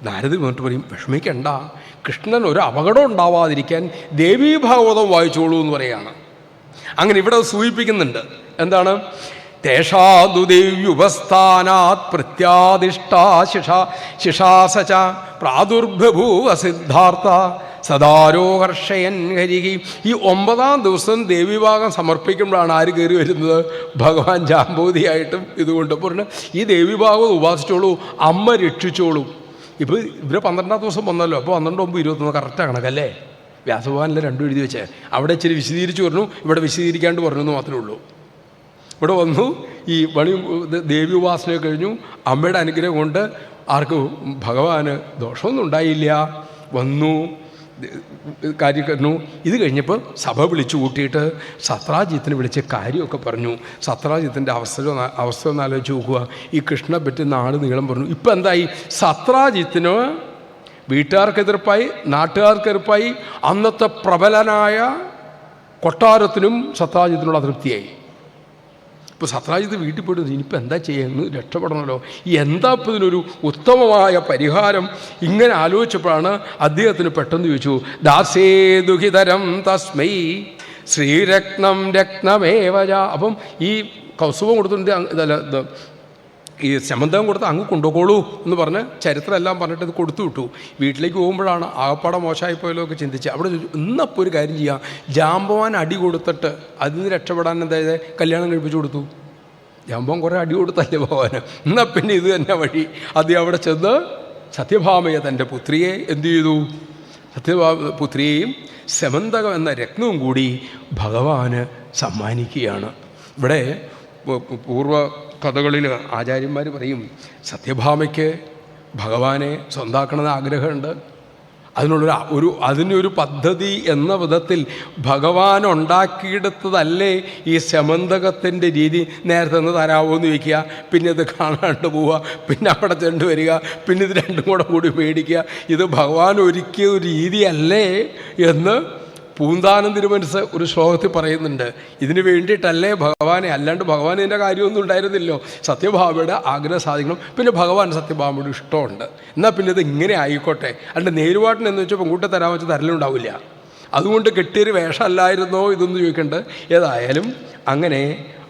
നാരദർ പറഞ്ഞിട്ട് പറയും, വിഷമിക്കണ്ട, കൃഷ്ണൻ ഒരു അപകടം ഉണ്ടാവാതിരിക്കാൻ ദേവീ ഭാഗവതം വായിച്ചോളൂ എന്ന് പറയുകയാണ്. അങ്ങനെ ഇവിടെ സൂചിപ്പിക്കുന്നുണ്ട്. എന്താണ്? തേഷാദു ദേവ്യുപസ്ഥാനാത് പ്രത്യാദിഷ്ടാ ശിഷാസച പ്രാദുർബഭൂവ സിദ്ധാർത്ഥ സദാരോഹർഷയൻ ഹരികി. ഈ 9-ാം ദിവസം ദേവീഭാഗം സമർപ്പിക്കുമ്പോഴാണ് ആര് കയറി വരുന്നത്? ഭഗവാൻ ജാമ്പൂതിയായിട്ടും ഇതുകൊണ്ട് പറഞ്ഞു, ഈ ദേവീഭാഗം ഉപാസിച്ചോളൂ, അമ്മ രക്ഷിച്ചോളൂ. ഇപ്പോൾ ഇവർ 12-ാം ദിവസം വന്നല്ലോ, അപ്പോൾ 12, 9, 21 കറക്റ്റാണ് കണക്കല്ലേ? വ്യാസഭഗവാനിലെ 2 എഴുതി വെച്ചേ. അവിടെ ഇച്ചിരി വിശദീകരിച്ച് പറഞ്ഞു, ഇവിടെ വിശദീകരിക്കാണ്ട് പറഞ്ഞു എന്ന് മാത്രമേ ഉള്ളൂ. ഇവിടെ വന്നു, ഈ പണി ദേവി ഉപാസന കഴിഞ്ഞു. അമ്മയുടെ അനുഗ്രഹം കൊണ്ട് ആർക്കും ഭഗവാന് ദോഷമൊന്നും ഉണ്ടായില്ല. വന്നു, കാര്യം പറഞ്ഞു. ഇത് കഴിഞ്ഞപ്പോൾ സഭ വിളിച്ചു കൂട്ടിയിട്ട് സത്രാജിത്തിനെ വിളിച്ച് കാര്യമൊക്കെ പറഞ്ഞു. സത്രാജിത്തിൻ്റെ അവസ്ഥ ഒന്ന് ആലോചിച്ച് നോക്കുക. ഈ കൃഷ്ണനെ പറ്റി നാട് നീളം പറഞ്ഞു. ഇപ്പം എന്തായി? സത്രാജിത്തിന് വീട്ടുകാർക്ക് എതിർപ്പായി, നാട്ടുകാർക്ക് എതിർപ്പായി. അന്നത്തെ പ്രബലനായ കൊട്ടാരത്തിനും സത്രാജിത്തിനുള്ള അതൃപ്തിയായി. ഇപ്പോൾ സത്രാജിത്ത് വീട്ടിൽ പോയിട്ട് ഇനിയിപ്പോൾ എന്താ ചെയ്യുന്നു? രക്ഷപ്പെടണമല്ലോ. എന്താ ഇപ്പോൾ ഇതിനൊരു ഉത്തമമായ പരിഹാരം? ഇങ്ങനെ ആലോചിച്ചപ്പോഴാണ് അദ്ദേഹത്തിന് പെട്ടെന്ന് ചോദിച്ചു, ദാസേ ദുഹിതരം തസ്മൈ ശ്രീരത്നം രത്നമേവജ. അപ്പം ഈ കൗസുഭം കൊടുത്തിട്ടുണ്ട്, ഇതല്ല ഈ സമന്തം കൊടുത്ത് അങ്ങ് കൊണ്ടുപോകോളൂ എന്ന് പറഞ്ഞ് ചരിത്രമെല്ലാം പറഞ്ഞിട്ട് ഇത് കൊടുത്തു വിട്ടു. വീട്ടിലേക്ക് പോകുമ്പോഴാണ് ആകപ്പാടെ മോശമായിപ്പോയല്ലോ ഒക്കെ ചിന്തിച്ച് അവിടെ ഇന്നപ്പോൾ ഒരു കാര്യം ചെയ്യാം, ജാമ്പവാൻ അടി കൊടുത്തിട്ട് അതിൽ നിന്ന് രക്ഷപ്പെടാൻ എന്തായത് കല്യാണം കഴിപ്പിച്ചു കൊടുത്തു. ജാമ്പവാൻ കുറേ അടി കൊടുത്തല്ലേ ഭഗവാന്. എന്നാൽ പിന്നെ ഇത് തന്നെ വഴി. അത് അവിടെ ചെന്ന് സത്യഭാമയെ തൻ്റെ പുത്രിയെ എന്തു ചെയ്തു? പുത്രിയെയും സമന്തകം എന്ന രത്നവും കൂടി ഭഗവാന് സമ്മാനിക്കുകയാണ്. ഇവിടെ പൂർവ്വ കഥകളിൽ ആചാര്യന്മാർ പറയും, സത്യഭാമയ്ക്ക് ഭഗവാനെ സ്വന്താക്കണമെന്ന് ആഗ്രഹമുണ്ട്. അതിനൊരു പദ്ധതി എന്ന വിധത്തിൽ ഭഗവാൻ ഉണ്ടാക്കിയെടുത്തതല്ലേ ഈ സമന്തകത്തിൻ്റെ രീതി. നേരത്തെ ഒന്ന് തരാമോ എന്ന് ചോദിക്കുക, പിന്നെ ഇത് കാണാണ്ട് പോവുക, പിന്നെ അവിടെ ചെണ്ട് വരിക, പിന്നെ ഇത് രണ്ടും കൂടി മേടിക്കുക. ഇത് ഭഗവാൻ ഒരുക്കിയ ഒരു രീതിയല്ലേ എന്ന് പൂന്താനം തിരുമനസ് ഒരു ശ്ലോകത്തിൽ പറയുന്നുണ്ട്. ഇതിന് വേണ്ടിയിട്ടല്ലേ ഭഗവാനെ, അല്ലാണ്ട് ഭഗവാൻ ഇതിൻ്റെ കാര്യമൊന്നും ഉണ്ടായിരുന്നില്ലോ. സത്യഭാമയുടെ ആഗ്രഹം സാധിക്കണം. പിന്നെ ഭഗവാൻ സത്യഭാമയുടെ ഇഷ്ടമുണ്ട്. എന്നാൽ പിന്നെ ഇത് ഇങ്ങനെ ആയിക്കോട്ടെ, അല്ല നേരുവാട്ടിന് എന്ന് വെച്ചാൽ പെൺകുട്ടി തരാൻ വെച്ച് തരലുണ്ടാവില്ല. അതുകൊണ്ട് കെട്ടിയൊരു വേഷമല്ലായിരുന്നോ ഇതൊന്നും ചോദിക്കണ്ട്. ഏതായാലും അങ്ങനെ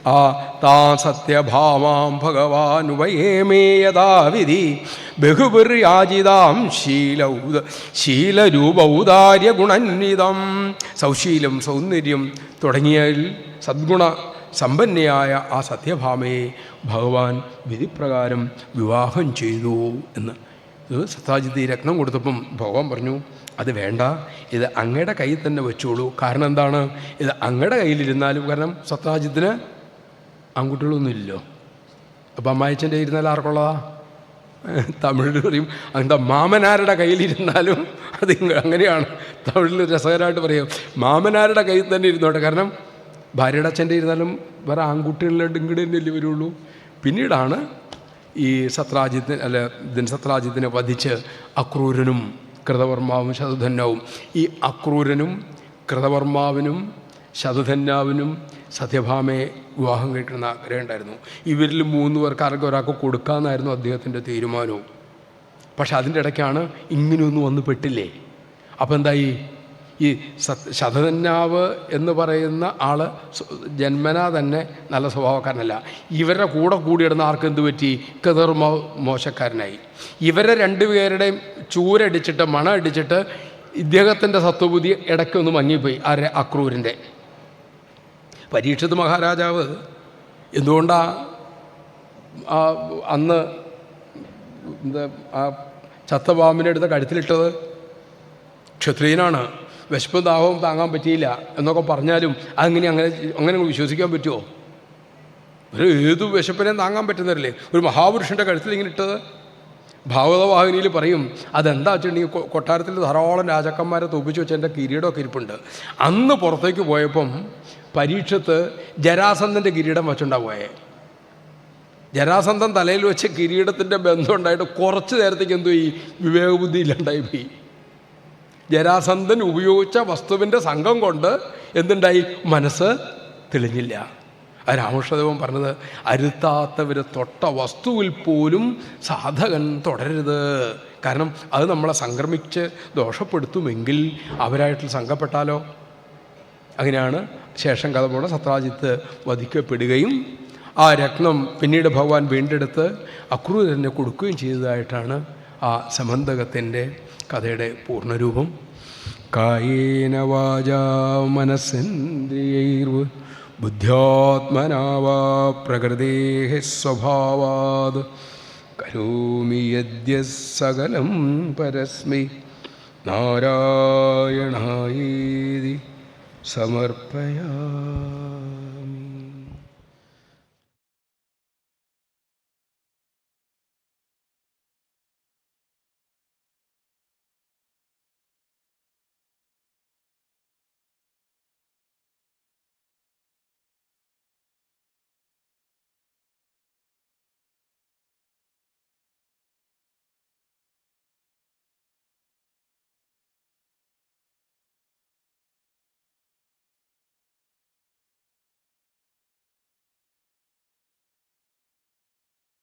ആ താ സത്യഭാമാം ഭഗവാനുപയേമേ യഥാവിധി ബഹുപുര്യാജിതാം ശീലരൂപൗദാര്യ ഗുണന്വിതം. സൗശീലം, സൗന്ദര്യം തുടങ്ങിയ സദ്ഗുണ സമ്പന്നയായ ആ സത്യഭാമയെ ഭഗവാൻ വിധിപ്രകാരം വിവാഹം ചെയ്തു എന്ന്. ഇത് സത്രാജിത്ത് ഈ രത്നം കൊടുത്തപ്പം ഭഗവാൻ പറഞ്ഞു, അത് വേണ്ട, ഇത് അങ്ങയുടെ കയ്യിൽ തന്നെ വെച്ചോളൂ. കാരണം എന്താണ്? ഇത് അങ്ങയുടെ കയ്യിലിരുന്നാലും, കാരണം സത്രാജിത്തിന് ആൺകുട്ടികളൊന്നുമില്ലല്ലോ. അപ്പം അമ്മായിച്ചൻ്റെ ഇരുന്നാൽ ആർക്കുള്ളതാ? തമിഴിൽ പറയും എന്താ, മാമനാരുടെ കയ്യിലിരുന്നാലും അത് അങ്ങനെയാണ്. തമിഴിൽ രസകരമായിട്ട് പറയും, മാമനാരുടെ കയ്യിൽ തന്നെ ഇരുന്നോട്ടെ. കാരണം ഭാര്യയുടെ അച്ഛൻ്റെ ഇരുന്നാലും വേറെ ആൺകുട്ടികളുടെ ഇങ്ങോട്ട് തന്നെയല്ലേ വരുള്ളൂ. പിന്നീടാണ് ഈ സത്രാജിത്തിനെ വധിച്ച് അക്രൂരനും കൃതവർമാവും ശതധന്യാവും. ഈ അക്രൂരനും കൃതവർമാവിനും ശതധന്യാവിനും സത്യഭാമയെ വിവാഹം കഴിക്കണമെന്ന് ആഗ്രഹം ഉണ്ടായിരുന്നു. ഇവരിൽ 3 പേർക്ക് ഒരാൾക്ക് കൊടുക്കാമെന്നായിരുന്നു അദ്ദേഹത്തിൻ്റെ തീരുമാനവും. പക്ഷെ അതിൻ്റെ ഇടയ്ക്കാണ് ഇങ്ങനെയൊന്നും വന്ന് പെട്ടില്ലേ. അപ്പോൾ എന്തായി? ഈ ശതധന്യാവ് എന്ന് പറയുന്ന ആൾ ജന്മനാ തന്നെ നല്ല സ്വഭാവക്കാരനല്ല. ഇവരുടെ കൂടെ കൂടിയിടുന്ന ആർക്ക് എന്ത് പറ്റി? കൃതവർമ്മ മോശക്കാരനായി. ഇവരെ 2 പേരുടെയും ചൂരടിച്ചിട്ട് മണം അടിച്ചിട്ട് ഇദ്ദേഹത്തിൻ്റെ സത്വബുദ്ധി ഇടയ്ക്കൊന്ന് മങ്ങിപ്പോയി. ആരെ? അക്രൂരിൻ്റെ. പരീക്ഷിത് മഹാരാജാവ് എന്തുകൊണ്ടാണ് അന്ന് ആ ചത്തപാമ്പിനെ എടുത്ത് കഴുത്തിലിട്ടത്? ക്ഷത്രിയനാണ്, വിശപ്പും ദാഹവും താങ്ങാൻ പറ്റിയില്ല എന്നൊക്കെ പറഞ്ഞാലും അങ്ങനെ വിശ്വസിക്കാൻ പറ്റുമോ? ഏത് വിശപ്പിനെയും താങ്ങാൻ പറ്റുന്നവരല്ലേ ഒരു മഹാപുരുഷൻ്റെ കഴുത്തിൽ ഇങ്ങനെ ഇട്ടത്? ഭാഗവതവാഹിനിയിൽ പറയും അതെന്താ വെച്ചിട്ടുണ്ടെങ്കിൽ കൊട്ടാരത്തിൽ ധാരാളം രാജാക്കന്മാരെ തോപ്പിച്ച് വെച്ച് എൻ്റെ കിരീടമൊക്കെ ഇരിപ്പുണ്ട്. അന്ന് പുറത്തേക്ക് പോയപ്പം പരീക്ഷത്ത് ജരാസന്ധൻ്റെ കിരീടം വെച്ചുകൊണ്ടാണ് പോയേ. ജരാസന്ധൻ തലയിൽ വെച്ച് കിരീടത്തിൻ്റെ ബന്ധം ഉണ്ടായിട്ട് കുറച്ച് നേരത്തേക്ക് എന്തോ ഈ വിവേകബുദ്ധി ഇല്ലാണ്ടായി പോയി. ജരാസന്ധൻ ഉപയോഗിച്ച വസ്തുവിൻ്റെ സംഘം കൊണ്ട് എന്തുണ്ടായി? മനസ്സ് തെളിഞ്ഞില്ല. രാമകൃഷ്ണദേവൻ പറഞ്ഞത്, അരുത്താത്തവർ തൊട്ട വസ്തുവിൽ പോലും സാധകൻ തുടരരുത്. കാരണം അത് നമ്മളെ സംക്രമിച്ച് ദോഷപ്പെടുത്തുമെങ്കിൽ അവരായിട്ട് സംഘപ്പെട്ടാലോ. അങ്ങനെയാണ് ശേഷം കഥ പോണ സത്രാജിത്ത് വധിക്കപ്പെടുകയും ആ രത്നം പിന്നീട് ഭഗവാൻ വീണ്ടെടുത്ത് അക്രൂരനെ കൊടുക്കുകയും ചെയ്തതായിട്ടാണ് ആ സമന്തകത്തിൻ്റെ കഥയുടെ പൂർണ്ണരൂപം. കായേന വാചാ മനസ്സേന്ദ്രിയൈർവ് ബുദ്ധ്യാത്മനാ വാ പ്രകൃതേഃ സ്വഭാവാത് കരോമി യദ്യഃ സകലം പരസ്മൈ നാരായണായേതി സമർപ്പയാമി.